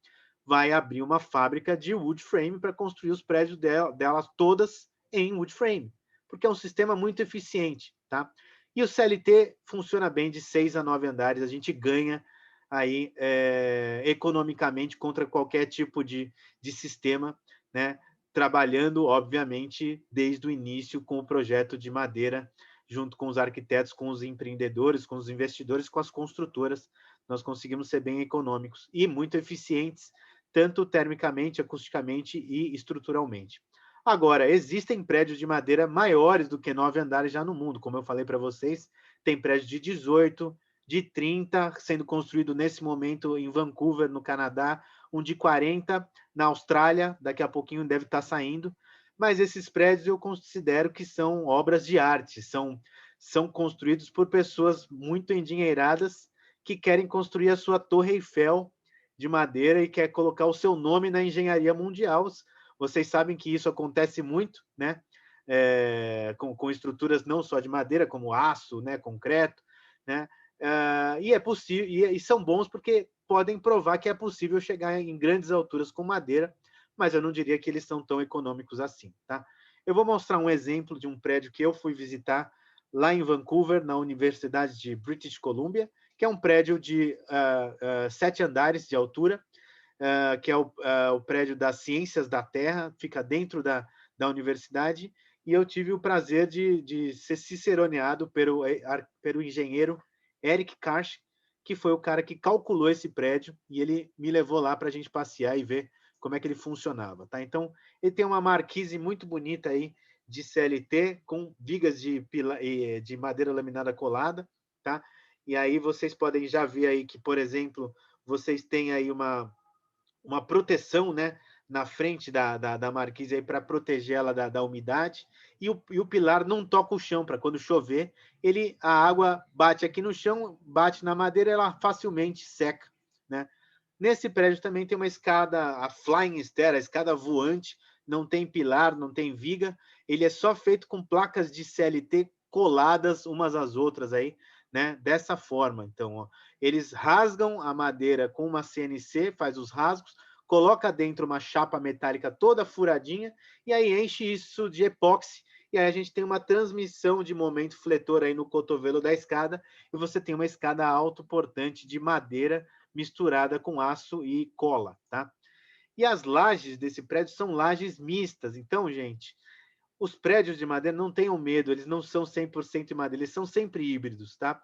vai abrir uma fábrica de wood frame para construir os prédios delas todas em wood frame, porque é um sistema muito eficiente, tá? E o CLT funciona bem de 6 a 9 andares, a gente ganha aí economicamente contra qualquer tipo de sistema, né? Trabalhando, obviamente, desde o início com o projeto de madeira, junto com os arquitetos, com os empreendedores, com os investidores, com as construtoras, nós conseguimos ser bem econômicos e muito eficientes, tanto termicamente, acusticamente e estruturalmente. Agora, existem prédios de madeira maiores do que 9 andares já no mundo, como eu falei para vocês, tem prédios de 18, de 30, sendo construído nesse momento em Vancouver, no Canadá, um de 40 na Austrália, daqui a pouquinho deve estar saindo, mas esses prédios eu considero que são obras de arte, são construídos por pessoas muito endinheiradas que querem construir a sua Torre Eiffel de madeira e quer colocar o seu nome na engenharia mundial. Vocês sabem que isso acontece muito, né? Com estruturas não só de madeira, como aço, né? Concreto, né? E é possível, e são bons porque podem provar que é possível chegar em grandes alturas com madeira, mas eu não diria que eles são tão econômicos assim, tá? Eu vou mostrar um exemplo de um prédio que eu fui visitar lá em Vancouver, na Universidade de British Columbia, que é um prédio de 7 andares de altura, que é o prédio das Ciências da Terra, fica dentro da universidade, e eu tive o prazer de ser ciceroneado pelo engenheiro Eric Karsch, que foi o cara que calculou esse prédio, e ele me levou lá para a gente passear e ver como é que ele funcionava, tá? Então, ele tem uma marquise muito bonita aí de CLT, com vigas de madeira laminada colada, tá? E aí vocês podem já ver aí que, por exemplo, vocês têm aí uma proteção, né, na frente da marquise para proteger ela da umidade, e o pilar não toca o chão, para quando chover, a água bate aqui no chão, bate na madeira, ela facilmente seca, né? Nesse prédio também tem uma escada, a Flying Stair, a escada voante, não tem pilar, não tem viga, ele é só feito com placas de CLT coladas umas às outras aí, né? Dessa forma. Então, ó, eles rasgam a madeira com uma CNC, faz os rasgos, coloca dentro uma chapa metálica toda furadinha e aí enche isso de epóxi. E aí a gente tem uma transmissão de momento fletor aí no cotovelo da escada e você tem uma escada autoportante de madeira misturada com aço e cola, tá? E as lajes desse prédio são lajes mistas. Então, gente, os prédios de madeira não tenham medo, eles não são 100% de madeira, eles são sempre híbridos, tá?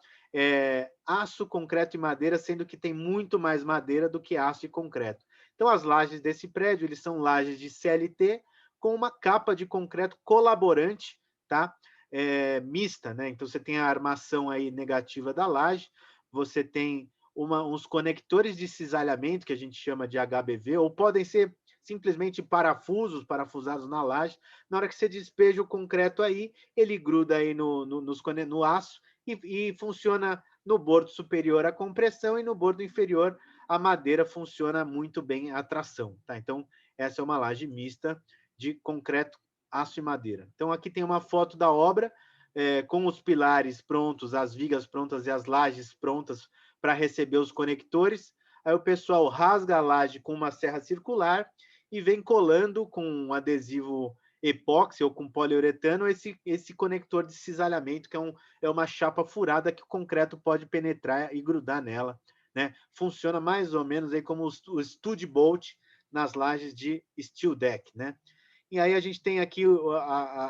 Aço, concreto e madeira, sendo que tem muito mais madeira do que aço e concreto. Então, as lajes desse prédio, eles são lajes de CLT com uma capa de concreto colaborante, tá? Mista, né? Então, você tem a armação aí negativa da laje, você tem uns conectores de cisalhamento, que a gente chama de HBV, ou podem ser simplesmente parafusados na laje. Na hora que você despeja o concreto aí, ele gruda aí no aço e funciona no bordo superior a compressão e no bordo inferior a madeira funciona muito bem a tração, tá? Então, essa é uma laje mista de concreto, aço e madeira. Então, aqui tem uma foto da obra, com os pilares prontos, as vigas prontas e as lajes prontas para receber os conectores. Aí o pessoal rasga a laje com uma serra circular e vem colando com um adesivo epóxi ou com poliuretano esse conector de cisalhamento, que é uma chapa furada que o concreto pode penetrar e grudar nela, né? Funciona mais ou menos aí como o Stud Bolt nas lajes de Steel Deck, né? E aí a gente tem aqui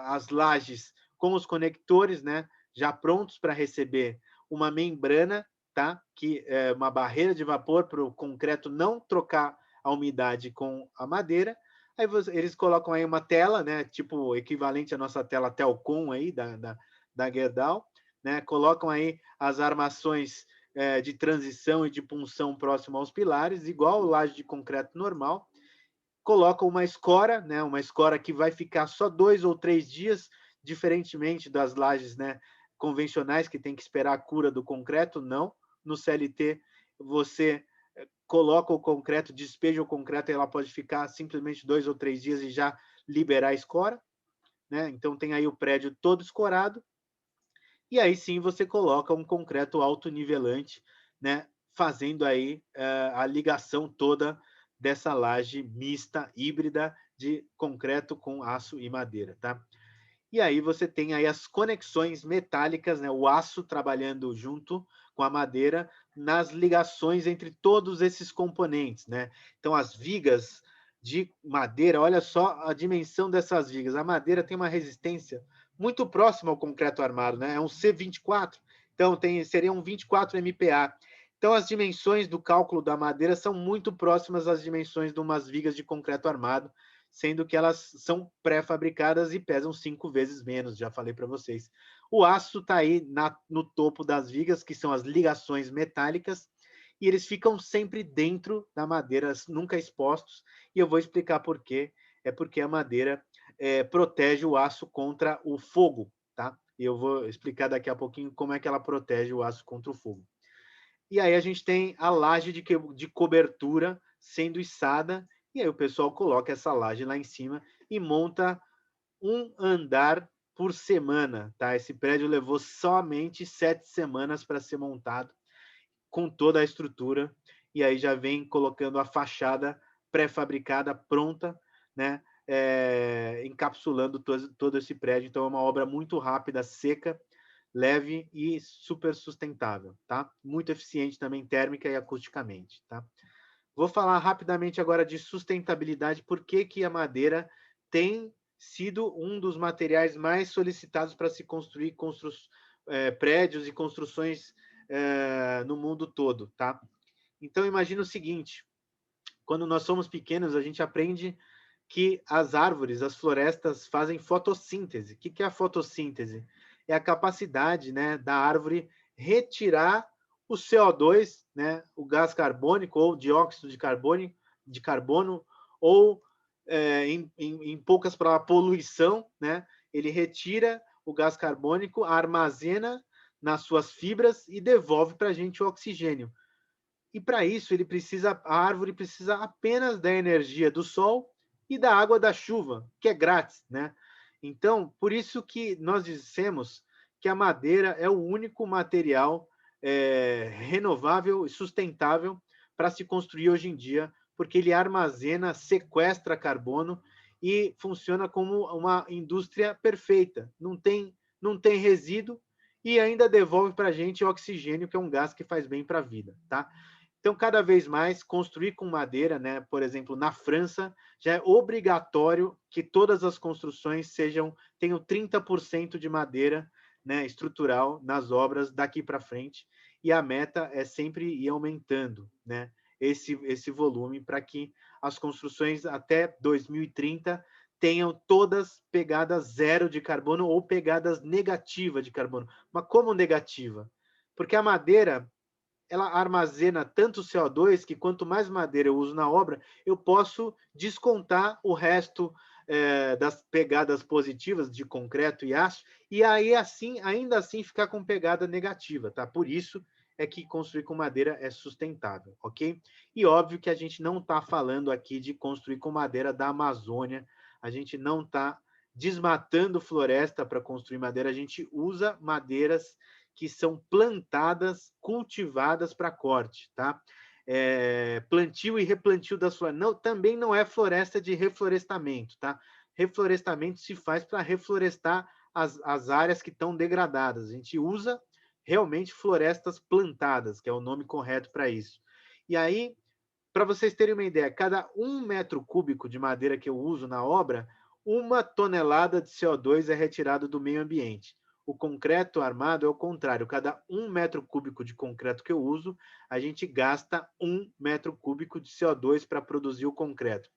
as lajes com os conectores, né? Já prontos para receber uma membrana, tá? Que é uma barreira de vapor para o concreto não trocar a umidade com a madeira. Aí eles colocam aí uma tela, né? Tipo equivalente à nossa tela Telcom aí da Gerdau, né? Colocam aí as armações de transição e de punção próximo aos pilares, igual laje de concreto normal. Colocam uma escora, né? Uma escora que vai ficar só 2 ou 3 dias, diferentemente das lajes, né, convencionais que tem que esperar a cura do concreto, não. No CLT, você coloca o concreto, despeja o concreto e ela pode ficar simplesmente 2 ou 3 dias e já liberar a escora, né? Então tem aí o prédio todo escorado e aí sim você coloca um concreto autonivelante, né? Fazendo aí a ligação toda dessa laje mista, híbrida, de concreto com aço e madeira, tá? E aí você tem aí as conexões metálicas, né? O aço trabalhando junto com a madeira nas ligações entre todos esses componentes, né? Então as vigas de madeira, olha só a dimensão dessas vigas. A madeira tem uma resistência muito próxima ao concreto armado, né? É um C24, então seria um 24 MPa. Então as dimensões do cálculo da madeira são muito próximas às dimensões de umas vigas de concreto armado, sendo que elas são pré-fabricadas e pesam 5 vezes menos, já falei para vocês. O aço está aí no topo das vigas, que são as ligações metálicas, e eles ficam sempre dentro da madeira, nunca expostos, e eu vou explicar por quê. É porque a madeira protege o aço contra o fogo, tá? E eu vou explicar daqui a pouquinho como é que ela protege o aço contra o fogo. E aí a gente tem a laje de cobertura sendo içada, e aí o pessoal coloca essa laje lá em cima e monta um andar por semana, tá? Esse prédio levou somente 7 semanas para ser montado, com toda a estrutura, e aí já vem colocando a fachada pré-fabricada, pronta, né? Encapsulando todo esse prédio. Então é uma obra muito rápida, seca, leve e super sustentável, tá? Muito eficiente também térmica e acusticamente, tá? Vou falar rapidamente agora de sustentabilidade, por que a madeira tem sido um dos materiais mais solicitados para se construir prédios e construções no mundo todo, tá? Então, imagina o seguinte, quando nós somos pequenos, a gente aprende que as árvores, as florestas, fazem fotossíntese. O que é a fotossíntese? É a capacidade, né, da árvore retirar o CO2, né, o gás carbônico ou dióxido de carbono, ou, em poucas palavras, poluição, né? Ele retira o gás carbônico, armazena nas suas fibras e devolve para a gente o oxigênio. E para isso a árvore precisa apenas da energia do sol e da água da chuva, que é grátis, né? Então, por isso que nós dissemos que a madeira é o único material renovável e sustentável para se construir hoje em dia, porque ele armazena, sequestra carbono e funciona como uma indústria perfeita. Não tem resíduo e ainda devolve para a gente o oxigênio, que é um gás que faz bem para a vida, tá? Então, cada vez mais, construir com madeira, né? Por exemplo, na França, já é obrigatório que todas as construções tenham 30% de madeira, né, estrutural nas obras daqui para frente, e a meta é sempre ir aumentando, né, esse volume para que as construções até 2030 tenham todas pegadas zero de carbono ou pegadas negativa de carbono. Mas como negativa? Porque a madeira, ela armazena tanto CO2 que quanto mais madeira eu uso na obra, eu posso descontar o resto das pegadas positivas de concreto e aço, e aí ainda assim ficar com pegada negativa, tá? Por isso é que construir com madeira é sustentável, ok? E óbvio que a gente não está falando aqui de construir com madeira da Amazônia, a gente não está desmatando floresta para construir madeira, a gente usa madeiras que são plantadas, cultivadas para corte, tá? Plantio e replantio das florestas. Também não é floresta de reflorestamento, tá? Reflorestamento se faz para reflorestar as áreas que estão degradadas. A gente usa realmente florestas plantadas, que é o nome correto para isso. E aí, para vocês terem uma ideia, cada 1 metro cúbico de madeira que eu uso na obra, 1 tonelada de CO2 é retirado do meio ambiente. O concreto armado é o contrário. Cada 1 metro cúbico de concreto que eu uso, a gente gasta 1 metro cúbico de CO2 para produzir o concreto.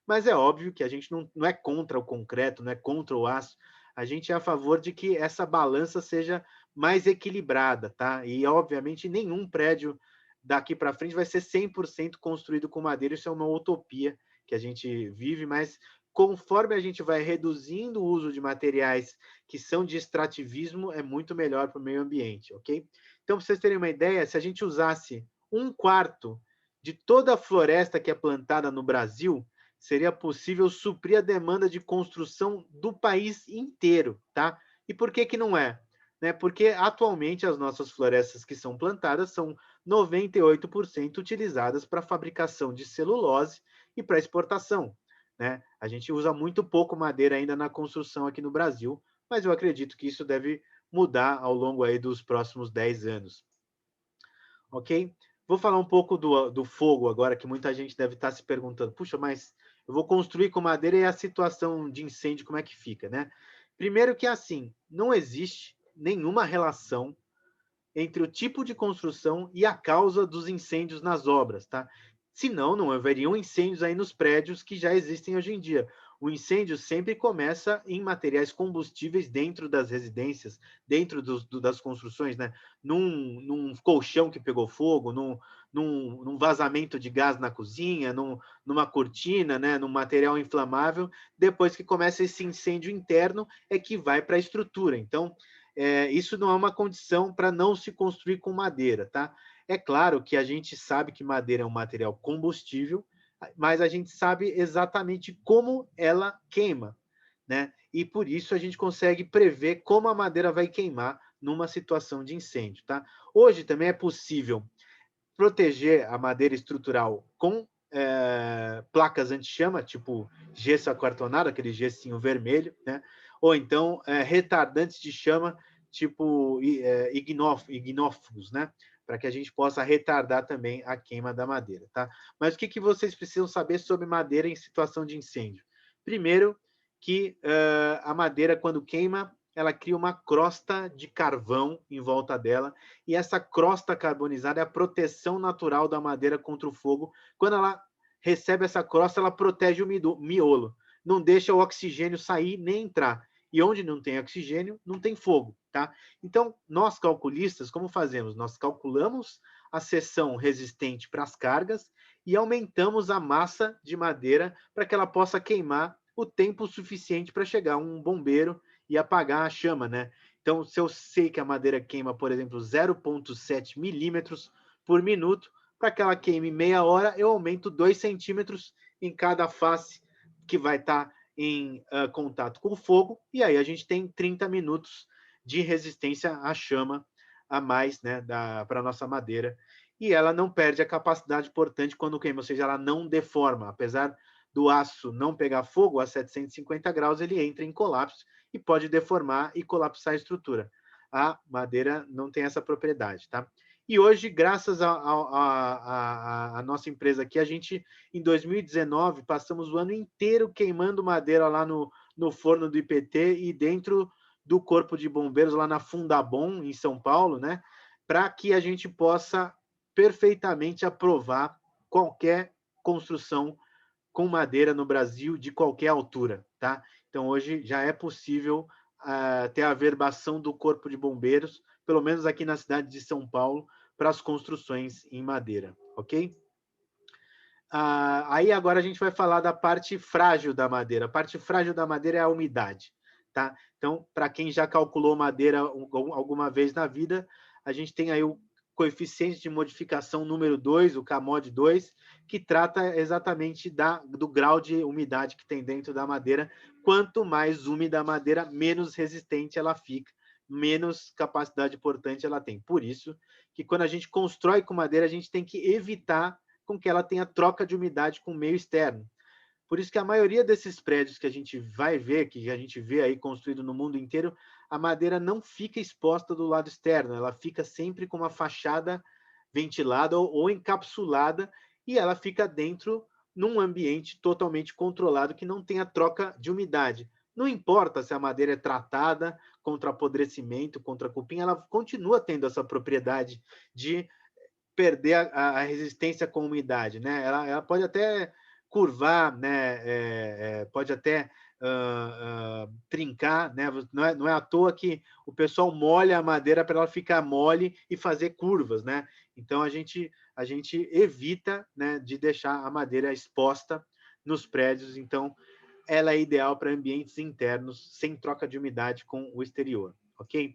Mas é óbvio que a gente não é contra o concreto, não é contra o aço. A gente é a favor de que essa balança seja mais equilibrada, tá? E, obviamente, nenhum prédio daqui para frente vai ser 100% construído com madeira. Isso é uma utopia que a gente vive, mas conforme a gente vai reduzindo o uso de materiais que são de extrativismo, é muito melhor para o meio ambiente, ok? Então, para vocês terem uma ideia, se a gente usasse 1/4 de toda a floresta que é plantada no Brasil, seria possível suprir a demanda de construção do país inteiro, tá? E por que não é? Né? Porque atualmente as nossas florestas que são plantadas são 98% utilizadas para fabricação de celulose e para exportação, né? A gente usa muito pouco madeira ainda na construção aqui no Brasil, mas eu acredito que isso deve mudar ao longo aí dos próximos 10 anos. Ok? Vou falar um pouco do fogo agora, que muita gente deve estar se perguntando, puxa, mas eu vou construir com madeira e a situação de incêndio, como é que fica, né? Primeiro que assim, não existe nenhuma relação entre o tipo de construção e a causa dos incêndios nas obras, tá? Senão, não haveriam incêndios aí nos prédios que já existem hoje em dia. O incêndio sempre começa em materiais combustíveis dentro das residências, dentro das construções, né? Num colchão que pegou fogo, num vazamento de gás na cozinha, numa cortina, né? Num material inflamável. Depois que começa esse incêndio interno, é que vai para a estrutura. Então, isso não é uma condição para não se construir com madeira, tá? É claro que a gente sabe que madeira é um material combustível, mas a gente sabe exatamente como ela queima, né? E por isso a gente consegue prever como a madeira vai queimar numa situação de incêndio, tá? Hoje também é possível proteger a madeira estrutural com placas anti-chama, tipo gesso aquartonado, aquele gessinho vermelho, né? Ou então retardantes de chama, tipo ignófugos, né? Para que a gente possa retardar também a queima da madeira, tá? Mas o que vocês precisam saber sobre madeira em situação de incêndio? Primeiro, que a madeira, quando queima, ela cria uma crosta de carvão em volta dela, e essa crosta carbonizada é a proteção natural da madeira contra o fogo. Quando ela recebe essa crosta, ela protege o miolo, não deixa o oxigênio sair nem entrar. E onde não tem oxigênio, não tem fogo, tá? Então, nós calculistas, como fazemos? Nós calculamos a seção resistente para as cargas e aumentamos a massa de madeira para que ela possa queimar o tempo suficiente para chegar um bombeiro e apagar a chama, né? Então, se eu sei que a madeira queima, por exemplo, 0,7 milímetros por minuto, para que ela queime meia hora, eu aumento 2 centímetros em cada face que vai estar em contato com o fogo, e aí a gente tem 30 minutos de resistência à chama a mais, né, para a nossa madeira. E ela não perde a capacidade portante quando queima, ou seja, ela não deforma. Apesar do aço não pegar fogo a 750 graus, ele entra em colapso e pode deformar e colapsar a estrutura. A madeira não tem essa propriedade, tá? E hoje, graças à nossa empresa aqui, a gente, em 2019, passamos o ano inteiro queimando madeira lá no forno do IPT e dentro do Corpo de Bombeiros, lá na Fundabom, em São Paulo, né? Para que a gente possa perfeitamente aprovar qualquer construção com madeira no Brasil de qualquer altura, tá? Então, hoje já é possível ter a averbação do Corpo de Bombeiros, pelo menos aqui na cidade de São Paulo, para as construções em madeira, ok? Aí agora a gente vai falar da parte frágil da madeira. A parte frágil da madeira é a umidade, tá? Então, para quem já calculou madeira alguma vez na vida, a gente tem aí o coeficiente de modificação número 2, o CAMOD 2, que trata exatamente do grau de umidade que tem dentro da madeira. Quanto mais úmida a madeira, menos resistente ela fica, menos capacidade portante ela tem. Por isso que quando a gente constrói com madeira, a gente tem que evitar com que ela tenha troca de umidade com o meio externo. Por isso que a maioria desses prédios que a gente vai ver, que a gente vê aí construído no mundo inteiro, a madeira não fica exposta do lado externo, ela fica sempre com uma fachada ventilada ou encapsulada, e ela fica dentro num ambiente totalmente controlado que não tenha troca de umidade. Não importa se a madeira é tratada contra apodrecimento, contra cupim, ela continua tendo essa propriedade de perder a resistência com a umidade, né? Ela pode até curvar, né? Pode até trincar, né? Não é à toa que o pessoal molha a madeira para ela ficar mole e fazer curvas, né? Então a gente evita, né, de deixar a madeira exposta nos prédios. Então ela é ideal para ambientes internos sem troca de umidade com o exterior, ok?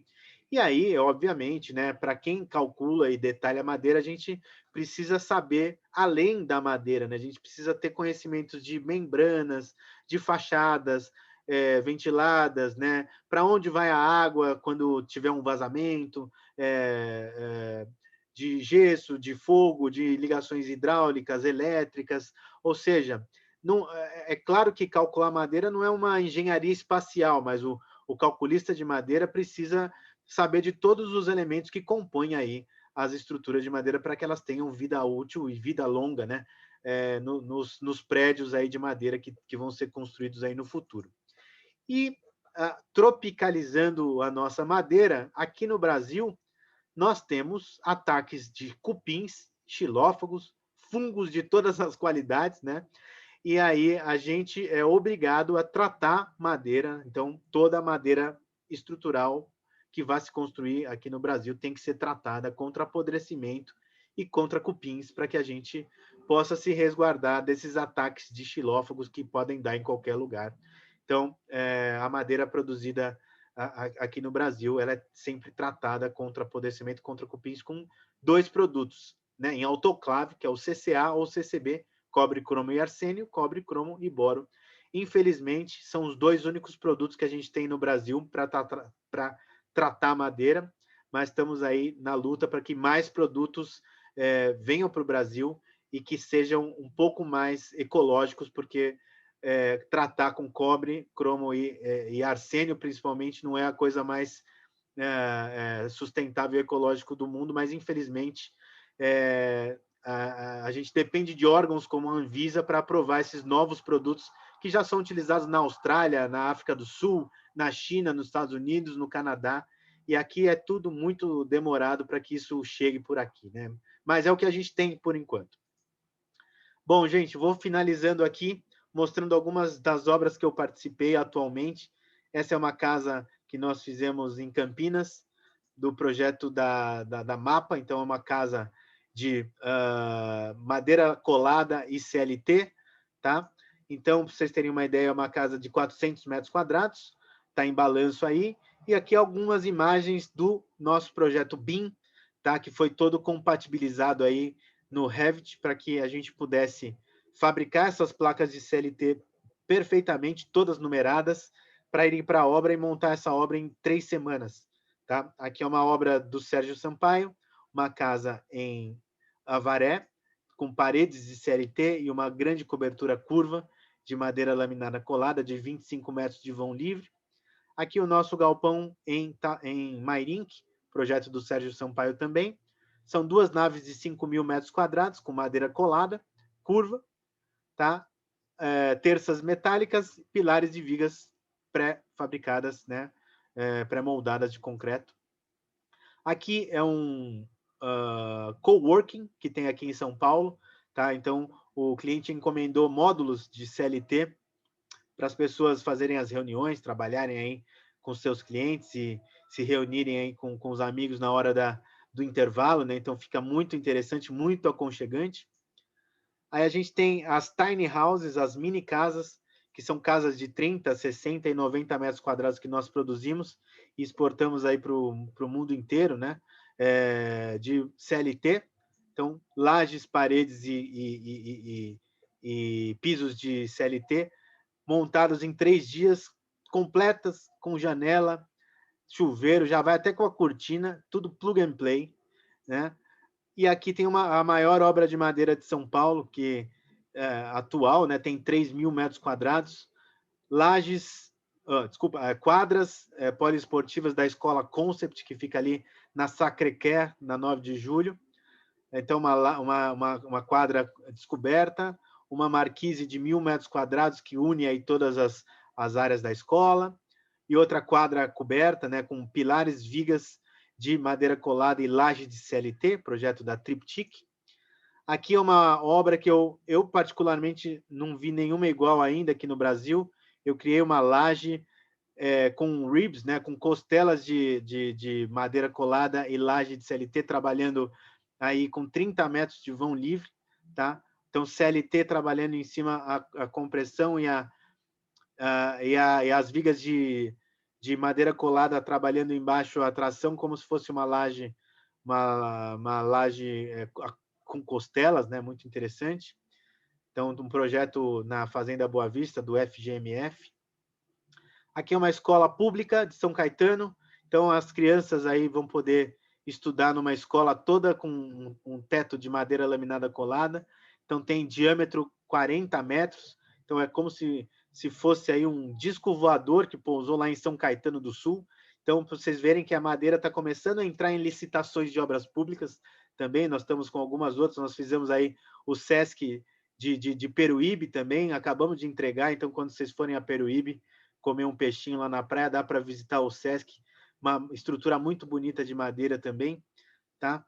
E aí, obviamente, né, para quem calcula e detalha a madeira, a gente precisa saber além da madeira, né? A gente precisa ter conhecimentos de membranas, de fachadas ventiladas, né? Para onde vai a água quando tiver um vazamento, de gesso, de fogo, de ligações hidráulicas, elétricas, ou seja, não, é claro que calcular madeira não é uma engenharia espacial, mas o calculista de madeira precisa saber de todos os elementos que compõem aí as estruturas de madeira para que elas tenham vida útil e vida longa, né? Nos prédios aí de madeira que vão ser construídos aí no futuro. E tropicalizando a nossa madeira, aqui no Brasil, nós temos ataques de cupins, xilófagos, fungos de todas as qualidades, né? E aí a gente é obrigado a tratar madeira, então toda a madeira estrutural que vai se construir aqui no Brasil tem que ser tratada contra apodrecimento e contra cupins para que a gente possa se resguardar desses ataques de xilófagos que podem dar em qualquer lugar. Então, a madeira produzida aqui no Brasil, ela é sempre tratada contra apodrecimento, contra cupins com 2 produtos, né, em autoclave, que é o CCA ou CCB, cobre, cromo e arsênio, cobre, cromo e boro. Infelizmente, são os 2 únicos produtos que a gente tem no Brasil para tratar madeira, mas estamos aí na luta para que mais produtos venham para o Brasil e que sejam um pouco mais ecológicos, porque tratar com cobre, cromo e arsênio, principalmente, não é a coisa mais sustentável e ecológico do mundo, mas, infelizmente, a gente depende de órgãos como a Anvisa para aprovar esses novos produtos que já são utilizados na Austrália, na África do Sul, na China, nos Estados Unidos, no Canadá, e aqui é tudo muito demorado para que isso chegue por aqui, né? Mas é o que a gente tem por enquanto. Bom, gente, vou finalizando aqui, mostrando algumas das obras que eu participei atualmente. Essa é uma casa que nós fizemos em Campinas, do projeto da MAPA, então é uma casa de madeira colada e CLT, tá? Então, para vocês terem uma ideia, é uma casa de 400 metros quadrados, está em balanço aí, e aqui algumas imagens do nosso projeto BIM, tá? Que foi todo compatibilizado aí no Revit, para que a gente pudesse fabricar essas placas de CLT perfeitamente, todas numeradas, para irem para a obra e montar essa obra em 3 semanas. Tá? Aqui é uma obra do Sérgio Sampaio, uma casa em Avaré, com paredes de CLT e uma grande cobertura curva de madeira laminada colada de 25 metros de vão livre. Aqui o nosso galpão em Mairink, projeto do Sérgio Sampaio também. São 2 naves de 5.000 metros quadrados, com madeira colada, curva, tá? Terças metálicas, pilares de vigas pré-fabricadas, né? Pré-moldadas de concreto. Aqui é um coworking que tem aqui em São Paulo, tá? Então, o cliente encomendou módulos de CLT para as pessoas fazerem as reuniões, trabalharem aí com seus clientes e se reunirem aí com os amigos na hora do intervalo, né? Então, fica muito interessante, muito aconchegante. Aí a gente tem as tiny houses, as mini casas, que são casas de 30, 60 e 90 metros quadrados que nós produzimos e exportamos aí para o mundo inteiro, né? De CLT. Então, lajes, paredes e pisos de CLT montados em 3 dias, completas, com janela, chuveiro, já vai até com a cortina, tudo plug and play, né? E aqui tem a maior obra de madeira de São Paulo, que atual, né? Tem 3.000 metros quadrados, lajes, quadras poliesportivas da Escola Concept, que fica ali na Sacré-Cœur, na 9 de julho. Então, uma quadra descoberta, uma marquise de 1.000 metros quadrados que une aí todas as áreas da escola, e outra quadra coberta, né, com pilares, vigas de madeira colada e laje de CLT, projeto da Triptych. Aqui é uma obra que eu particularmente não vi nenhuma igual ainda aqui no Brasil. Eu criei uma laje com ribs, né, com costelas de madeira colada e laje de CLT, trabalhando aí com 30 metros de vão livre, tá? Então, CLT trabalhando em cima a compressão e as vigas de madeira colada trabalhando embaixo a tração, como se fosse uma laje, uma laje com costelas, né? Muito interessante. Então, um projeto na Fazenda Boa Vista, do FGMF. Aqui é uma escola pública de São Caetano, então as crianças aí vão poder estudar numa escola toda com um teto de madeira laminada colada, então tem diâmetro 40 metros, então é como se fosse aí um disco voador que pousou lá em São Caetano do Sul. Então, para vocês verem que a madeira está começando a entrar em licitações de obras públicas também, nós estamos com algumas outras, nós fizemos aí o SESC de Peruíbe também, acabamos de entregar, então quando vocês forem a Peruíbe, comer um peixinho lá na praia, dá para visitar o SESC, uma estrutura muito bonita de madeira também, tá?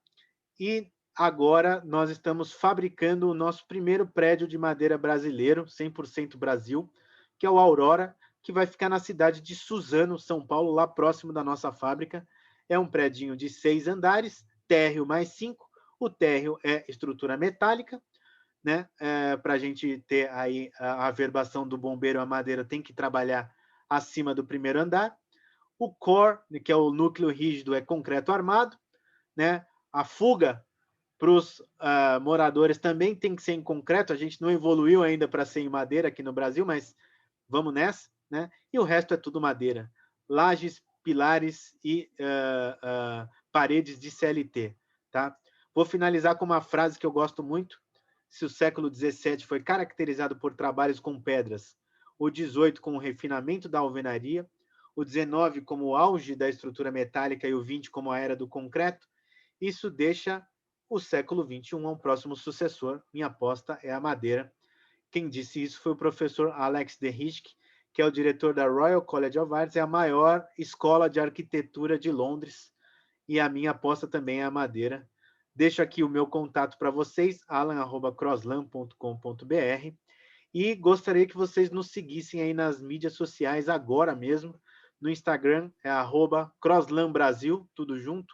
E agora nós estamos fabricando o nosso primeiro prédio de madeira brasileiro, 100% Brasil, que é o Aurora, que vai ficar na cidade de Suzano, São Paulo, lá próximo da nossa fábrica. É um prédio de 6 andares, térreo mais 5. O térreo é estrutura metálica, né? Para a gente ter aí a averbação do bombeiro, a madeira tem que trabalhar acima do primeiro andar. O core, que é o núcleo rígido, é concreto armado, né? A fuga para os moradores também tem que ser em concreto. A gente não evoluiu ainda para ser em madeira aqui no Brasil, mas vamos nessa, né? E o resto é tudo madeira. Lajes, pilares e paredes de CLT, tá? Vou finalizar com uma frase que eu gosto muito. Se o século XVII foi caracterizado por trabalhos com pedras, o XVIII com o refinamento da alvenaria, o XIX como o auge da estrutura metálica e o XX como a era do concreto, isso deixa o século XXI um próximo sucessor. Minha aposta é a madeira. Quem disse isso foi o professor Alex de Rijke, que é o diretor da Royal College of Arts, é a maior escola de arquitetura de Londres, e a minha aposta também é a Madeira. Deixo aqui o meu contato para vocês, alan@crosslan.com.br, e gostaria que vocês nos seguissem aí nas mídias sociais agora mesmo. No Instagram é @crosslanbrasil, tudo junto.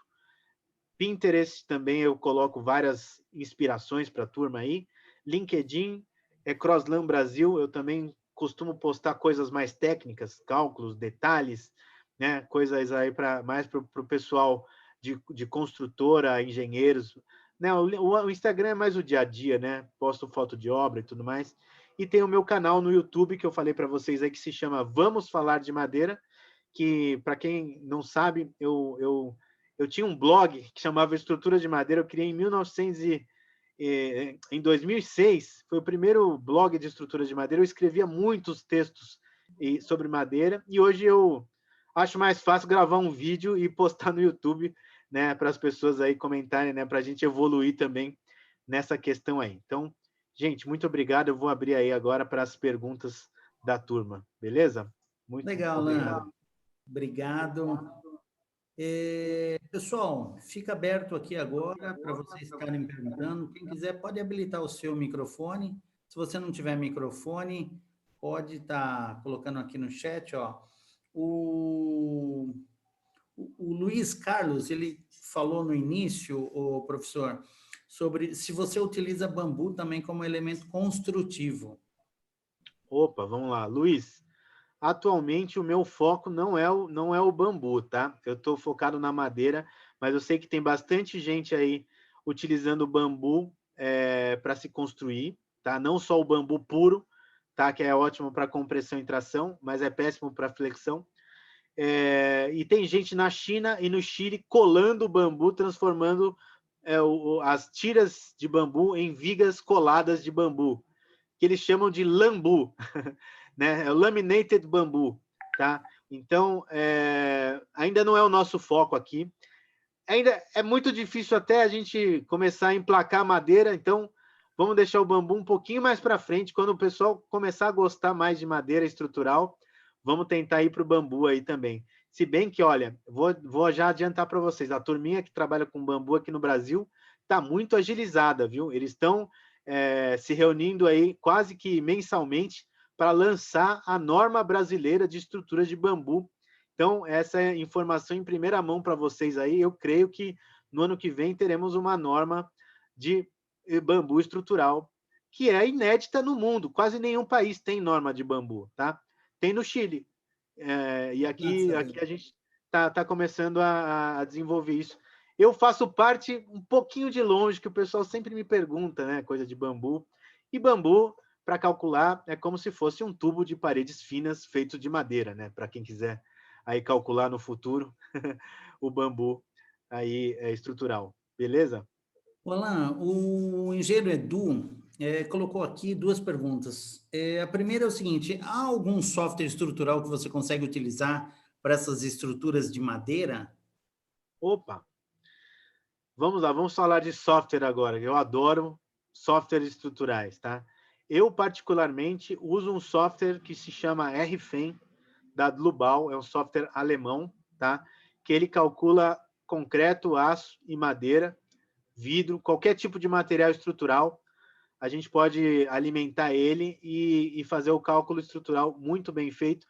Pinterest também eu coloco várias inspirações para a turma aí. LinkedIn é Crosslan Brasil, eu também costumo postar coisas mais técnicas, cálculos, detalhes, né? Coisas aí mais para o pessoal de construtora, engenheiros. Né? O Instagram é mais o dia a dia, né? Posto foto de obra e tudo mais. E tem o meu canal no YouTube que eu falei para vocês aí que se chama Vamos Falar de Madeira, que para quem não sabe, eu tinha um blog que chamava Estrutura de Madeira, eu criei em 2006, foi o primeiro blog de estrutura de madeira, eu escrevia muitos textos sobre madeira, e hoje eu acho mais fácil gravar um vídeo e postar no YouTube, né, para as pessoas aí comentarem, né, para a gente evoluir também nessa questão aí. Então, gente, muito obrigado, eu vou abrir aí agora para as perguntas da turma, beleza? Muito Legal, obrigado. Alan. Obrigado. Pessoal, fica aberto aqui agora para vocês estarem perguntando. Quem quiser pode habilitar o seu microfone. Se você não tiver microfone, pode estar colocando aqui no chat, ó. O Luiz Carlos, ele falou no início, o professor, sobre se você utiliza bambu também como elemento construtivo. Opa, vamos lá. Luiz, atualmente o meu foco não é o bambu, tá? Eu estou focado na madeira, mas eu sei que tem bastante gente aí utilizando o bambu para se construir, tá? Não só o bambu puro, tá? Que é ótimo para compressão e tração, mas é péssimo para flexão. E tem gente na China e no Chile colando o bambu, transformando as tiras de bambu em vigas coladas de bambu, que eles chamam de lambu, né? É o laminated bambu, tá? Então, ainda não é o nosso foco aqui. Ainda é muito difícil até a gente começar a emplacar madeira, então vamos deixar o bambu um pouquinho mais para frente. Quando o pessoal começar a gostar mais de madeira estrutural, vamos tentar ir para o bambu aí também. Se bem que, olha, vou já adiantar para vocês, a turminha que trabalha com bambu aqui no Brasil está muito agilizada, viu? Eles estão se reunindo aí quase que mensalmente para lançar a norma brasileira de estrutura de bambu. Então, essa é informação em primeira mão para vocês aí. Eu creio que no ano que vem teremos uma norma de bambu estrutural que é inédita no mundo. Quase nenhum país tem norma de bambu, tá? Tem no Chile. E aqui a gente está começando a desenvolver isso. Eu faço parte um pouquinho de longe, que o pessoal sempre me pergunta, né? Coisa de bambu. E bambu, para calcular, é como se fosse um tubo de paredes finas feito de madeira, né? Para quem quiser aí calcular no futuro, o bambu aí é estrutural. Beleza? Alan, o engenheiro Edu colocou aqui duas perguntas. A primeira é o seguinte: há algum software estrutural que você consegue utilizar para essas estruturas de madeira? Opa! Vamos lá, vamos falar de software agora. Eu adoro softwares estruturais, tá? Eu, particularmente, uso um software que se chama RFEM, da Dlubal, é um software alemão, tá? Que ele calcula concreto, aço e madeira, vidro, qualquer tipo de material estrutural. A gente pode alimentar ele e fazer o cálculo estrutural muito bem feito.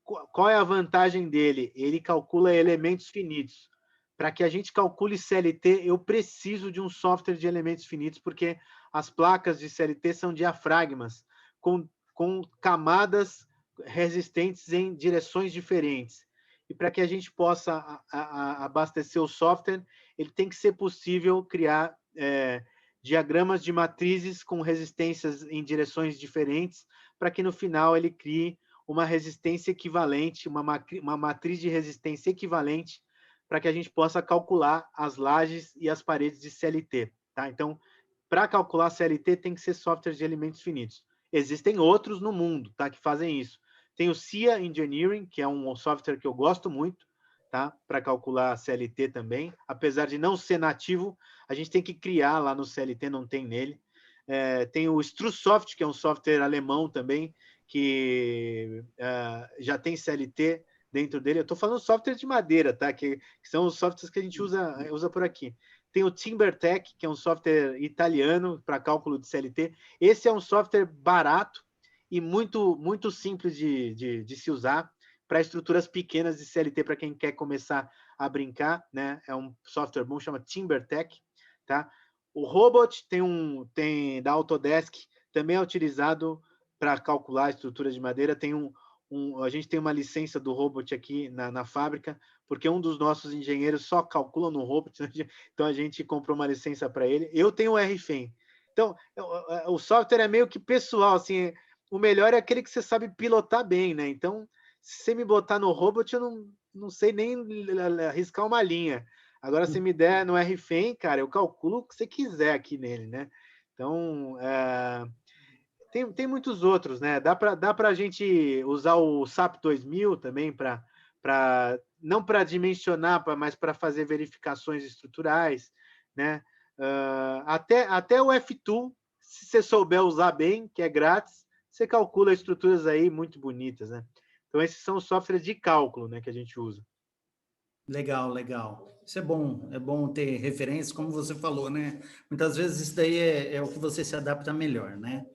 Qual é a vantagem dele? Ele calcula elementos finitos. Para que a gente calcule CLT, eu preciso de um software de elementos finitos, porque as placas de CLT são diafragmas, com camadas resistentes em direções diferentes. E para que a gente possa abastecer o software, ele tem que ser possível criar diagramas de matrizes com resistências em direções diferentes, para que no final ele crie uma resistência equivalente, uma matriz de resistência equivalente, para que a gente possa calcular as lajes e as paredes de CLT. Tá? Então, para calcular CLT, tem que ser software de elementos finitos. Existem outros no mundo, tá, que fazem isso. Tem o SIA Engineering, que é um software que eu gosto muito, tá, para calcular CLT também. Apesar de não ser nativo, a gente tem que criar lá no CLT, não tem nele. Tem o Strusoft, que é um software alemão também, que já tem CLT dentro dele. Eu estou falando software de madeira, tá? Que são os softwares que a gente usa por aqui. Tem o TimberTech, que é um software italiano para cálculo de CLT. Esse é um software barato e muito simples de se usar para estruturas pequenas de CLT, para quem quer começar a brincar, né? É um software bom, chama TimberTech, tá? O Robot tem da Autodesk, também é utilizado para calcular estruturas de madeira. A gente tem uma licença do Robot aqui na fábrica, porque um dos nossos engenheiros só calcula no Robot, então a gente comprou uma licença para ele. Eu tenho o RFEM. Então, o software é meio que pessoal, assim, o melhor é aquele que você sabe pilotar bem, né? Então, se você me botar no Robot, eu não sei nem arriscar uma linha. Agora, se me der no RFEM, cara, eu calculo o que você quiser aqui nele, né? Então, tem muitos outros, né? Dá para a gente usar o SAP 2000 também não para dimensionar, mas para fazer verificações estruturais, né? Até o F-Tool, se você souber usar bem, que é grátis, você calcula estruturas aí muito bonitas, né? Então, esses são os softwares de cálculo, né, que a gente usa. Legal, legal. Isso é bom ter referências, como você falou, né? Muitas vezes isso daí é o que você se adapta melhor, né?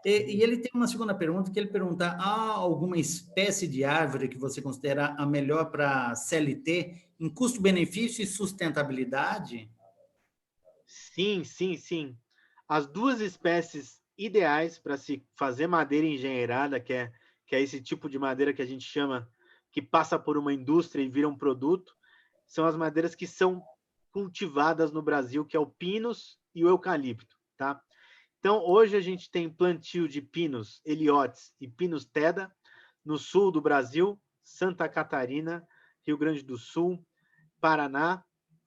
E ele tem uma segunda pergunta, que ele pergunta, há alguma espécie de árvore que você considera a melhor para CLT em custo-benefício e sustentabilidade? Sim, sim, sim. As duas espécies ideais para se fazer madeira engenheirada, que é esse tipo de madeira que a gente chama, que passa por uma indústria e vira um produto, são as madeiras que são cultivadas no Brasil, que é o pinus e o eucalipto, tá? Então, hoje a gente tem plantio de pinos Eliotes e pinos Teda no sul do Brasil, Santa Catarina, Rio Grande do Sul, Paraná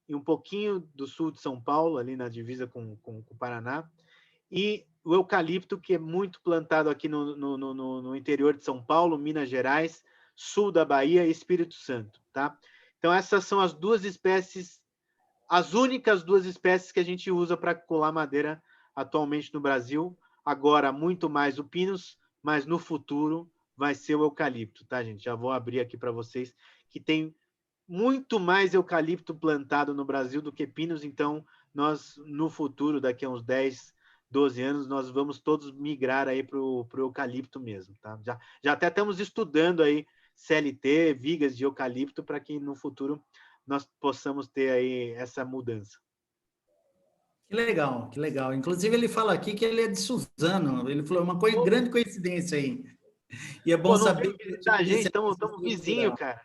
e um pouquinho do sul de São Paulo, ali na divisa com o Paraná, e o eucalipto, que é muito plantado aqui no interior de São Paulo, Minas Gerais, sul da Bahia e Espírito Santo, tá? Então, essas são as duas espécies, as únicas duas espécies que a gente usa para colar madeira atualmente no Brasil. Agora, muito mais o pinus, mas no futuro vai ser o eucalipto, tá, gente? Já vou abrir aqui para vocês, que tem muito mais eucalipto plantado no Brasil do que pinos, então nós, no futuro, daqui a uns 10, 12 anos, nós vamos todos migrar aí para o eucalipto mesmo, tá? Já até estamos estudando aí CLT, vigas de eucalipto, para que no futuro nós possamos ter aí essa mudança. Que legal, que legal. Inclusive, ele fala aqui que ele é de Suzano. Ele falou uma grande coincidência aí. E é bom Pô, não veio saber que visitar a gente, estamos vizinho, estrutural. cara.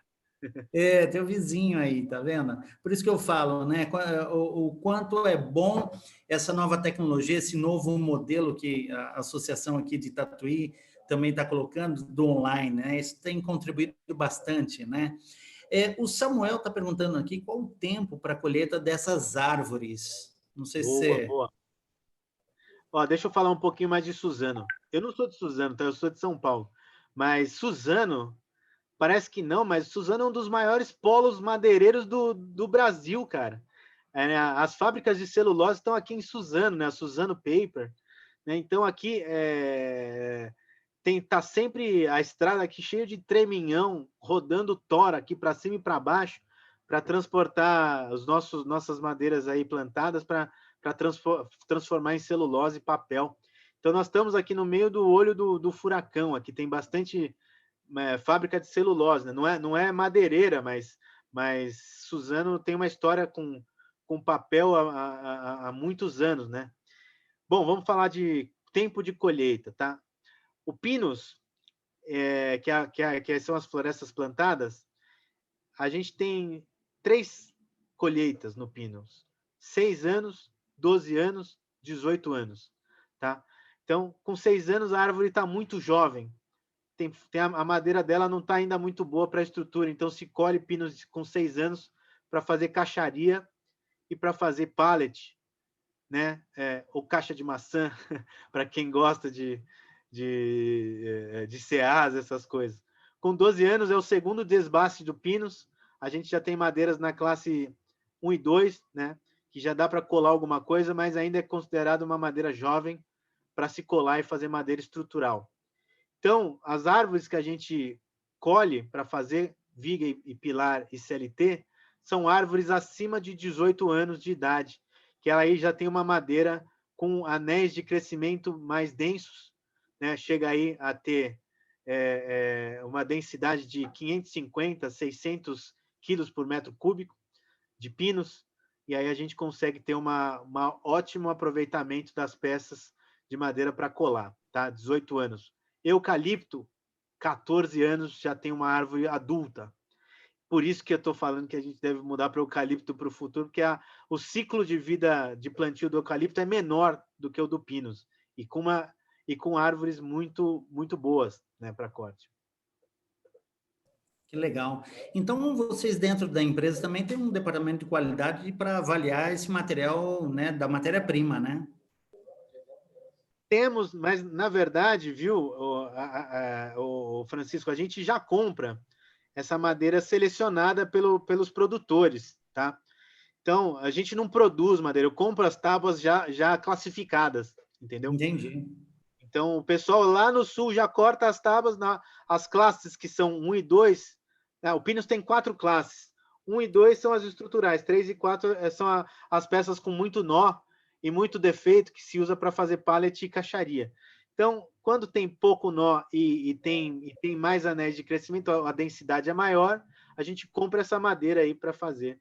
Teu vizinho aí, tá vendo? Por isso que eu falo, né? O quanto é bom essa nova tecnologia, esse novo modelo que a associação aqui de Tatuí também está colocando do online, né? Isso tem contribuído bastante, né? O Samuel está perguntando aqui qual o tempo para a colheita dessas árvores. Não sei se Boa, você. boa. Ó, deixa eu falar um pouquinho mais de Suzano. Eu não sou de Suzano, tá? Eu sou de São Paulo. Mas Suzano, parece que não, mas Suzano é um dos maiores polos madeireiros do Brasil, cara. Né, as fábricas de celulose estão aqui em Suzano, né? A Suzano Paper. Né? Então, aqui tá sempre a estrada aqui cheia de treminhão, rodando tora aqui para cima e para baixo, para transportar nossas madeiras aí plantadas para transformar em celulose e papel. Então, nós estamos aqui no meio do olho do furacão. Aqui tem bastante fábrica de celulose, né? Não é madeireira, mas Suzano tem uma história com papel há muitos anos, né? Bom, vamos falar de tempo de colheita, tá? O pinus, que são as florestas plantadas, a gente tem 3 colheitas no pinus: 6 anos, 12 anos, 18 anos, tá? Então, com 6 anos, a árvore está muito jovem. A madeira dela não está ainda muito boa para a estrutura, então se colhe pinos com 6 anos para fazer caixaria e para fazer pallet, né? Ou caixa de maçã, para quem gosta de ceás, essas coisas. Com 12 anos é o segundo desbaste do pinus. A gente já tem madeiras na classe 1 e 2, né? Que já dá para colar alguma coisa, mas ainda é considerado uma madeira jovem, para se colar e fazer madeira estrutural. Então, as árvores que a gente colhe para fazer viga e pilar e CLT são árvores acima de 18 anos de idade, que ela aí já tem uma madeira com anéis de crescimento mais densos, né? Chega aí a ter uma densidade de 550, 600 quilos por metro cúbico de pinos, e aí a gente consegue ter uma ótimo aproveitamento das peças de madeira para colar, tá? 18 anos. Eucalipto, 14 anos, já tem uma árvore adulta. Por isso que eu estou falando que a gente deve mudar para o eucalipto para o futuro, porque o ciclo de vida de plantio do eucalipto é menor do que o do pinus, e com árvores muito, muito boas, né, para corte. Que legal. Então, vocês dentro da empresa também tem um departamento de qualidade para avaliar esse material, né, da matéria-prima, né? Temos, mas na verdade, viu, o Francisco, a gente já compra essa madeira selecionada pelos produtores, tá? Então, a gente não produz madeira, eu compro as tábuas já classificadas, entendeu? Entendi. Então, o pessoal lá no sul já corta as tábuas, as classes que são 1 e 2, né? O Pinus tem 4 classes. 1 e 2 são as estruturais, 3 e 4 são as peças com muito nó e muito defeito que se usa para fazer pallet e caixaria. Então, quando tem pouco nó e tem mais anéis de crescimento, a densidade é maior, a gente compra essa madeira aí para fazer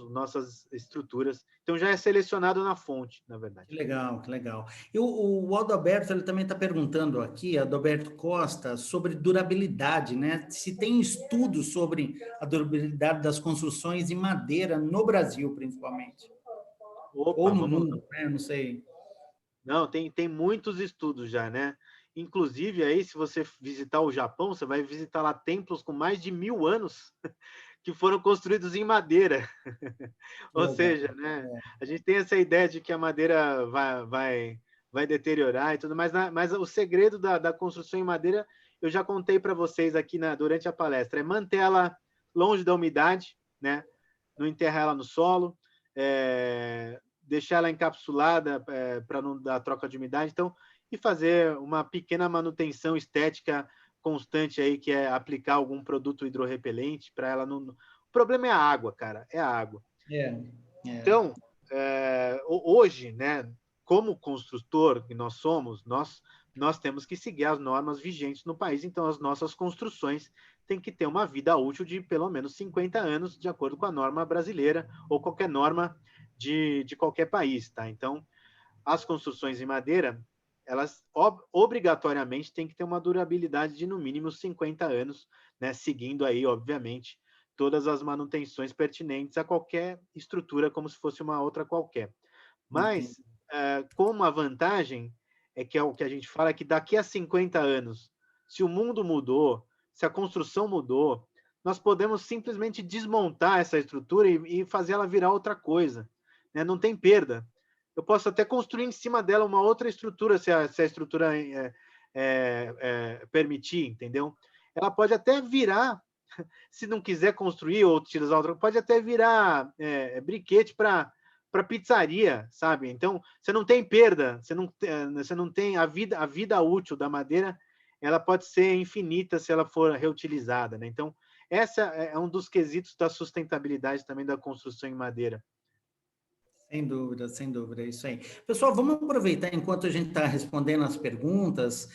nossas estruturas. Então, já é selecionado na fonte, na verdade. Que legal, que legal. E o Adalberto, ele também está perguntando aqui, Adalberto Costa, sobre durabilidade, né? Se tem estudos sobre a durabilidade das construções em madeira no Brasil, principalmente. Opa, Ou no vamos lá. mundo, né? Não sei. Não, tem muitos estudos já, né? Inclusive, aí, se você visitar o Japão, você vai visitar lá templos com mais de 1000 anos que foram construídos em madeira. Ou seja, né? A gente tem essa ideia de que a madeira vai deteriorar e tudo, mas o segredo da construção em madeira, eu já contei para vocês aqui durante a palestra, é manter ela longe da umidade, né? Não enterrar ela no solo, deixar ela encapsulada para não dar troca de umidade, então, e fazer uma pequena manutenção estética constante aí, que é aplicar algum produto hidrorrepelente para ela não... O problema é a água, cara, é a água. Então, hoje, né, como construtor que nós somos, nós temos que seguir as normas vigentes no país, então as nossas construções têm que ter uma vida útil de pelo menos 50 anos, de acordo com a norma brasileira ou qualquer norma de qualquer país, tá? Então, as construções em madeira, elas obrigatoriamente têm que ter uma durabilidade de no mínimo 50 anos, né? Seguindo aí, obviamente, todas as manutenções pertinentes a qualquer estrutura, como se fosse uma outra qualquer. Mas, com uma vantagem, que é o que a gente fala, é que daqui a 50 anos, se o mundo mudou, se a construção mudou, nós podemos simplesmente desmontar essa estrutura e fazer ela virar outra coisa, né? Não tem perda. Eu posso até construir em cima dela uma outra estrutura, se a estrutura permitir, entendeu? Ela pode até virar, se não quiser construir ou utilizar outra, pode até virar briquete para pizzaria, sabe? Então, você não tem perda, você não tem a vida útil da madeira, ela pode ser infinita se ela for reutilizada, né? Então, essa é um dos quesitos da sustentabilidade também da construção em madeira. Sem dúvida, é isso aí. Pessoal, vamos aproveitar enquanto a gente está respondendo as perguntas,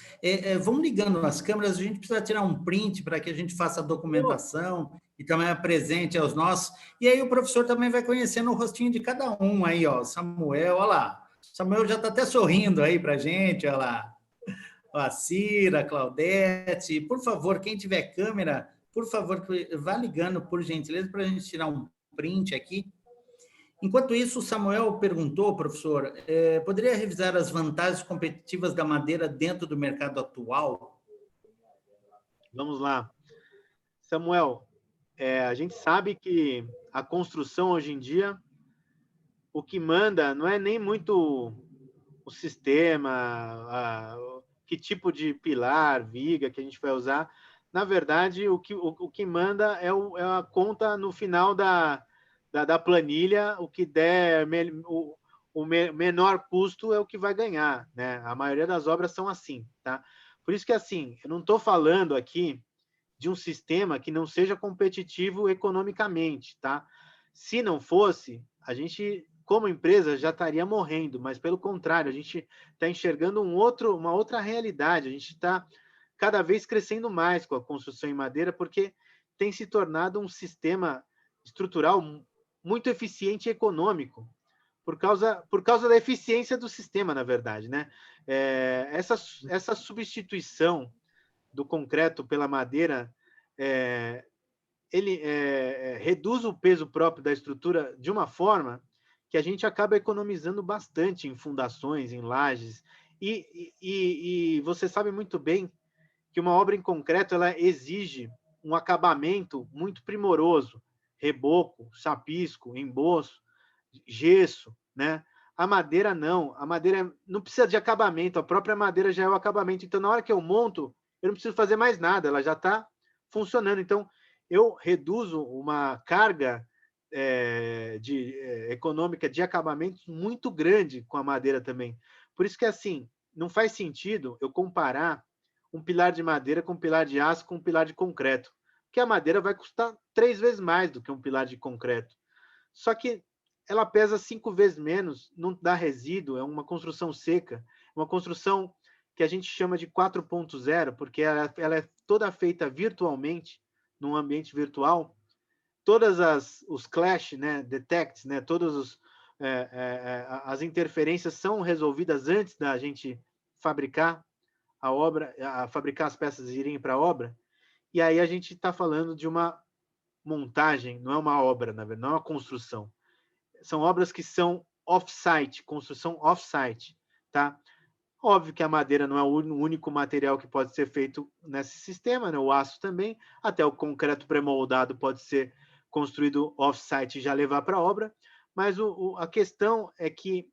vamos ligando as câmeras, a gente precisa tirar um print para que a gente faça a documentação e também apresente aos nossos, e aí o professor também vai conhecendo o rostinho de cada um aí, ó, Samuel, olha lá, Samuel já está até sorrindo aí para a gente, olha lá, a Cira, a Claudete, por favor, quem tiver câmera, por favor, vá ligando, por gentileza, para a gente tirar um print aqui. Enquanto isso, o Samuel perguntou, professor, poderia revisar as vantagens competitivas da madeira dentro do mercado atual? Vamos lá. Samuel, a gente sabe que a construção hoje em dia, o que manda não é nem muito o sistema, que tipo de pilar, viga que a gente vai usar. Na verdade, o que manda é a conta no final da planilha, o que der, menor custo é o que vai ganhar, né? A maioria das obras são assim, tá? Por isso que, assim, eu não estou falando aqui de um sistema que não seja competitivo economicamente, tá? Se não fosse, a gente, como empresa, já estaria morrendo, mas pelo contrário, a gente está enxergando uma outra realidade, a gente está cada vez crescendo mais com a construção em madeira, porque tem se tornado um sistema estrutural muito eficiente e econômico, por causa da eficiência do sistema, na verdade, né? Essa substituição do concreto pela madeira, ele reduz o peso próprio da estrutura de uma forma que a gente acaba economizando bastante em fundações, em lajes, e você sabe muito bem que uma obra em concreto ela exige um acabamento muito primoroso, reboco, chapisco, emboço, gesso, né? A madeira não, a madeira não precisa de acabamento, a própria madeira já é o acabamento. Então, na hora que eu monto, eu não preciso fazer mais nada, ela já está funcionando. Então, eu reduzo uma carga econômica de acabamentos muito grande com a madeira também. Por isso que, assim, não faz sentido eu comparar um pilar de madeira com um pilar de aço com um pilar de concreto, porque a madeira vai custar 3 vezes mais do que um pilar de concreto. Só que ela pesa 5 vezes menos, não dá resíduo, é uma construção seca, uma construção que a gente chama de 4.0, porque ela é toda feita virtualmente, num ambiente virtual. Todas os clash, né, detects, né, as interferências são resolvidas antes da gente fabricar a obra, a fabricar as peças e irem para a obra. E aí a gente está falando de uma montagem, não é uma obra, na verdade, não é uma construção. São obras que são off-site, construção off-site, tá? Óbvio que a madeira não é o único material que pode ser feito nesse sistema, né? O aço também, até o concreto pré-moldado pode ser construído off-site e já levar para a obra, mas a questão é que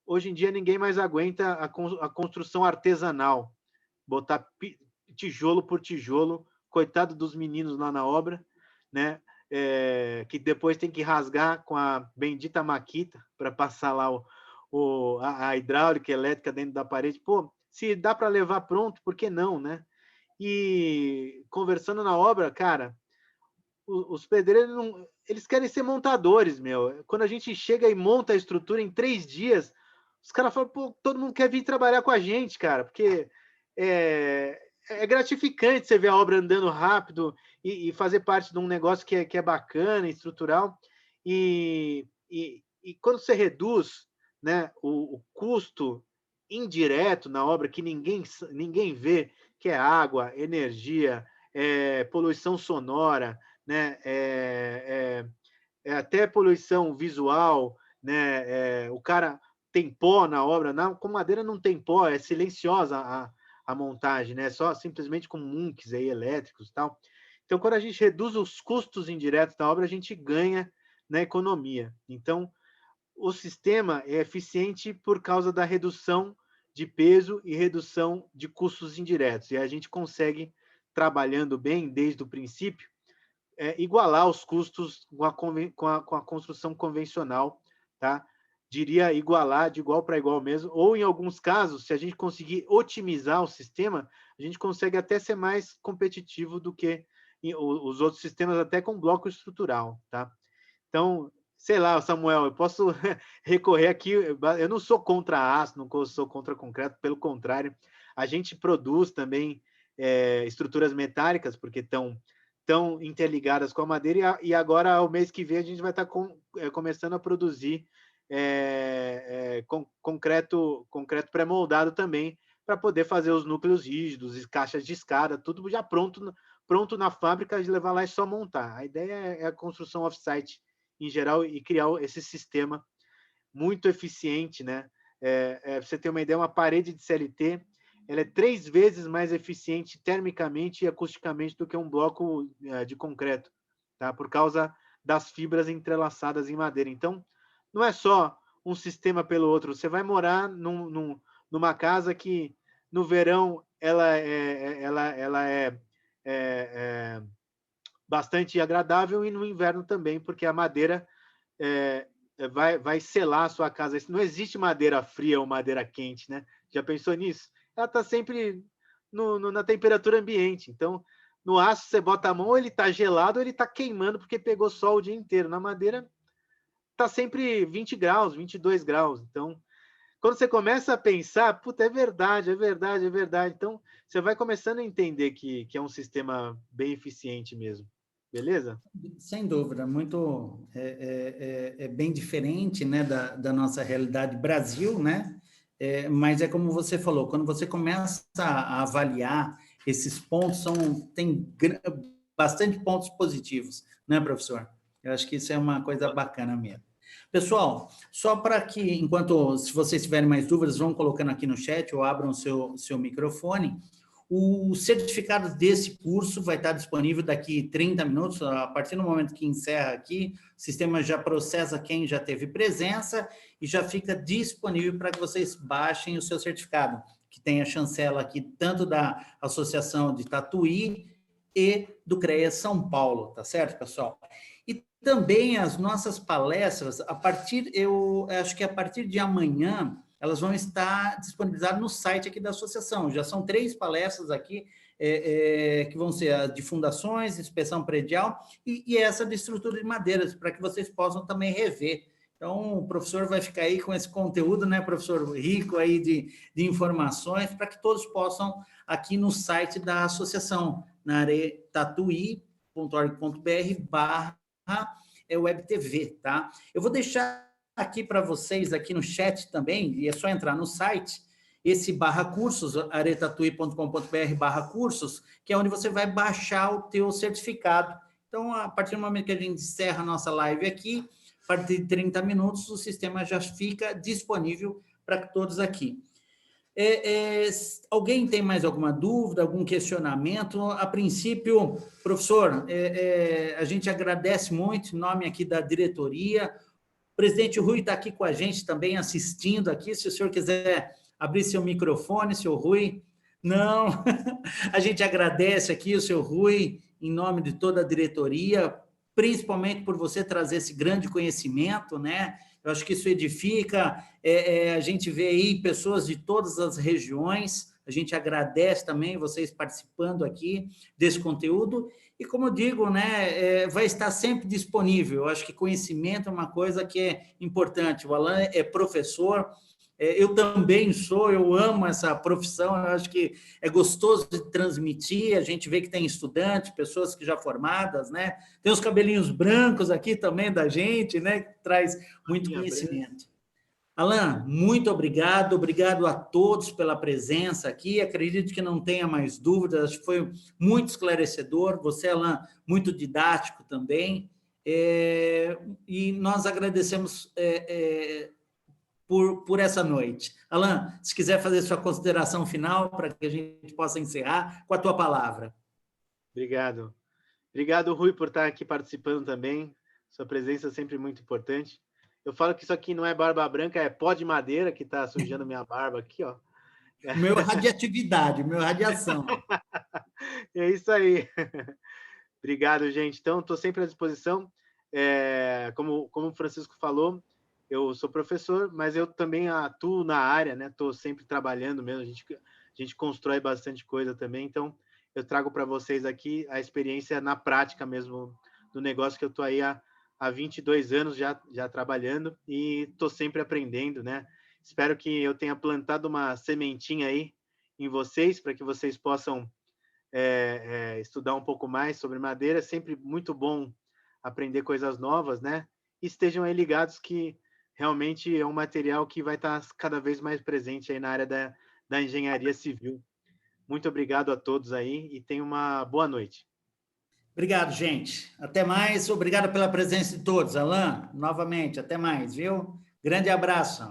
hoje em dia ninguém mais aguenta a construção artesanal, botar tijolo por tijolo, coitado dos meninos lá na obra, né? Que depois tem que rasgar com a bendita maquita para passar lá a hidráulica elétrica dentro da parede. Pô, se dá para levar pronto, por que não, né? E conversando na obra, cara, os pedreiros não, eles querem ser montadores, meu. Quando a gente chega e monta a estrutura em 3 dias, os caras falam, pô, todo mundo quer vir trabalhar com a gente, cara, porque é gratificante você ver a obra andando rápido e fazer parte de um negócio que é bacana, estrutural. E quando você reduz, né, o custo indireto na obra, que ninguém vê, que é água, energia, poluição sonora, né, até poluição visual, né, o cara tem pó na obra, com madeira não tem pó, é silenciosa a montagem, né? Só simplesmente com munks aí, elétricos e tal. Então, quando a gente reduz os custos indiretos da obra, a gente ganha na economia. Então, o sistema é eficiente por causa da redução de peso e redução de custos indiretos. E a gente consegue, trabalhando bem desde o princípio, igualar os custos com a construção convencional, tá? Diria igualar de igual para igual mesmo, ou em alguns casos, se a gente conseguir otimizar o sistema, a gente consegue até ser mais competitivo do que os outros sistemas, até com bloco estrutural, tá? Então, sei lá, Samuel, eu posso recorrer aqui, eu não sou contra aço, não sou contra concreto, pelo contrário, a gente produz também estruturas metálicas, porque estão interligadas com a madeira, e agora, o mês que vem, a gente vai estar começando a produzir concreto pré-moldado também, para poder fazer os núcleos rígidos, caixas de escada, tudo já pronto na fábrica, de levar lá e só montar. A ideia é a construção off-site em geral e criar esse sistema muito eficiente, né? Você ter uma ideia, uma parede de CLT, ela é 3 vezes mais eficiente termicamente e acusticamente do que um bloco de concreto, tá? Por causa das fibras entrelaçadas em madeira. Então, não é só um sistema pelo outro. Você vai morar numa casa que, no verão, ela é bastante agradável, e no inverno também, porque a madeira vai selar a sua casa. Não existe madeira fria ou madeira quente, né? Já pensou nisso? Ela está sempre na temperatura ambiente. Então, no aço, você bota a mão, ele está gelado, ou ele está queimando porque pegou sol o dia inteiro. Na madeira, está sempre 20 graus, 22 graus. Então, quando você começa a pensar, puta, é verdade, é verdade, é verdade. Então, você vai começando a entender que é um sistema bem eficiente mesmo. Beleza? Sem dúvida, muito bem diferente, né, da nossa realidade Brasil, né? Mas é como você falou, quando você começa a avaliar esses pontos, tem bastante pontos positivos, né, professor? Eu acho que isso é uma coisa bacana mesmo. Pessoal, só para que, se vocês tiverem mais dúvidas, vão colocando aqui no chat ou abram o seu microfone. O certificado desse curso vai estar disponível daqui 30 minutos, a partir do momento que encerra aqui, o sistema já processa quem já teve presença e já fica disponível para que vocês baixem o seu certificado, que tem a chancela aqui tanto da Associação de Tatuí e do CREA São Paulo, tá certo, pessoal? E também as nossas palestras, eu acho que a partir de amanhã, elas vão estar disponibilizadas no site aqui da associação. Já são 3 palestras aqui, que vão ser a de fundações, inspeção predial, e essa de estrutura de madeiras, para que vocês possam também rever. Então, o professor vai ficar aí com esse conteúdo, né, professor, rico aí de informações, para que todos possam, aqui no site da associação, na aretatuí.org.br/webtv, tá? Eu vou deixar aqui para vocês, aqui no chat também, e é só entrar no site, esse /cursos, aretatuí.com.br/cursos, que é onde você vai baixar o teu certificado. Então, a partir do momento que a gente encerra a nossa live aqui, a partir de 30 minutos, o sistema já fica disponível para todos aqui. Alguém tem mais alguma dúvida, algum questionamento? A princípio, professor, a gente agradece muito, em nome aqui da diretoria. O presidente Rui está aqui com a gente também, assistindo aqui. Se o senhor quiser abrir seu microfone, senhor Rui. Não, a gente agradece aqui o senhor Rui, em nome de toda a diretoria, principalmente por você trazer esse grande conhecimento, né? Eu acho que isso edifica, a gente vê aí pessoas de todas as regiões, a gente agradece também vocês participando aqui desse conteúdo, e como eu digo, né, vai estar sempre disponível. Eu acho que conhecimento é uma coisa que é importante. O Alan é professor, eu também sou, eu amo essa profissão, eu acho que é gostoso de transmitir, a gente vê que tem estudantes, pessoas que já formadas, né? Tem os cabelinhos brancos aqui também da gente, né? Que traz muito conhecimento. Alan, muito obrigado, obrigado a todos pela presença aqui, acredito que não tenha mais dúvidas, acho que foi muito esclarecedor, você, Alan, muito didático também, e nós agradecemos por essa noite. Alan, se quiser fazer sua consideração final para que a gente possa encerrar, com a tua palavra. Obrigado. Obrigado, Rui, por estar aqui participando também. Sua presença é sempre muito importante. Eu falo que isso aqui não é barba branca, é pó de madeira que está sujando minha barba aqui, ó. Meu radiatividade, meu radiação. É isso aí. Obrigado, gente. Então, estou sempre à disposição. Como o Francisco falou, eu sou professor, mas eu também atuo na área, né? Estou sempre trabalhando mesmo, a gente constrói bastante coisa também, então eu trago para vocês aqui a experiência na prática mesmo do negócio, que eu estou aí há 22 anos já trabalhando e estou sempre aprendendo, né? Espero que eu tenha plantado uma sementinha aí em vocês, para que vocês possam estudar um pouco mais sobre madeira. É sempre muito bom aprender coisas novas, né? E estejam aí ligados que realmente é um material que vai estar cada vez mais presente aí na área da engenharia civil. Muito obrigado a todos aí e tenham uma boa noite. Obrigado, gente. Até mais. Obrigado pela presença de todos. Alan, novamente, até mais, viu? Grande abraço.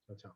Tchau, tchau.